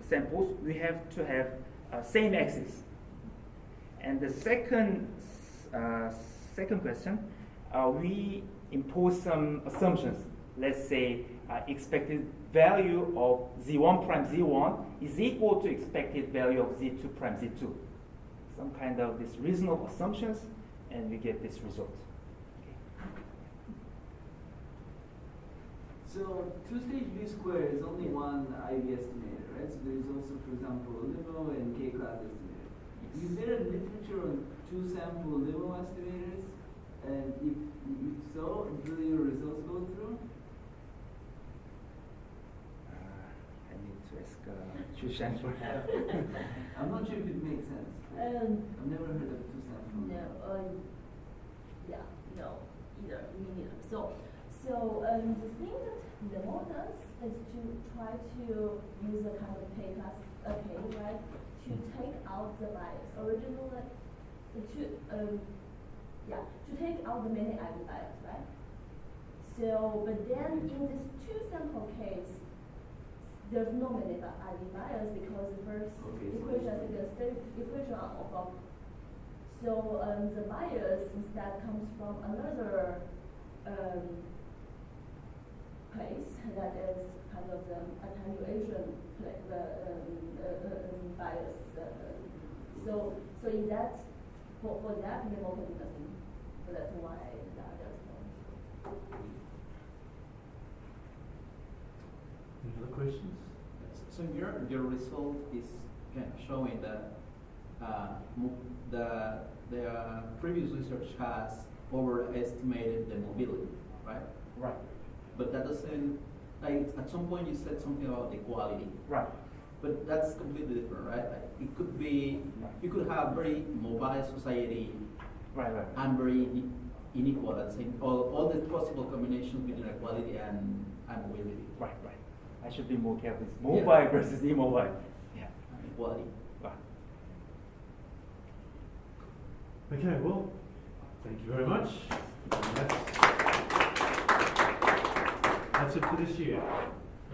samples, we have to have same axis. And the second question, we impose some assumptions. Let's say expected value of Z1 prime Z1 is equal to expected value of Z2 prime Z2. Some kind of this reasonable assumptions, and we get this result. So two-stage least square is only one IB estimator, right? So there is also, for example, LIMO and K-class estimator. Is there a literature on two-sample LIMO estimators? And if so, do your results go through? I need to ask Chushan for that. I'm not sure if it makes sense. I've never heard of two-sample. No, no, either, me neither. So the thing that Limo does is to try to use a kind of K-class, right, to take out the bias. Originally, to take out the many IB bias, right? So, but then in this two-sample case, there's no many IB bias because the first equation is a state equation of. So the bias instead comes from another place that is kind of the attenuation bias. So in that, for that, Limo can do nothing. So that's why the others don't. Any other questions? So your result is kind of showing that the previous research has overestimated the mobility, right? Right. But that doesn't, like, at some point you said something about the quality. Right. But that's completely different, right? Like, it could be, you could have very mobile society Right. and very unequal at the same, all the possible combinations between equality and mobility. Right. I should be more careful. It's mobile versus immobile. Yeah. And equality. Right. Okay, well, thank you very much. That's it for this year.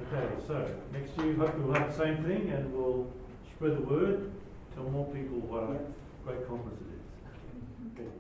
Okay, so next year hopefully we'll have the same thing and we'll spread the word, tell more people what a great conference it is. Okay.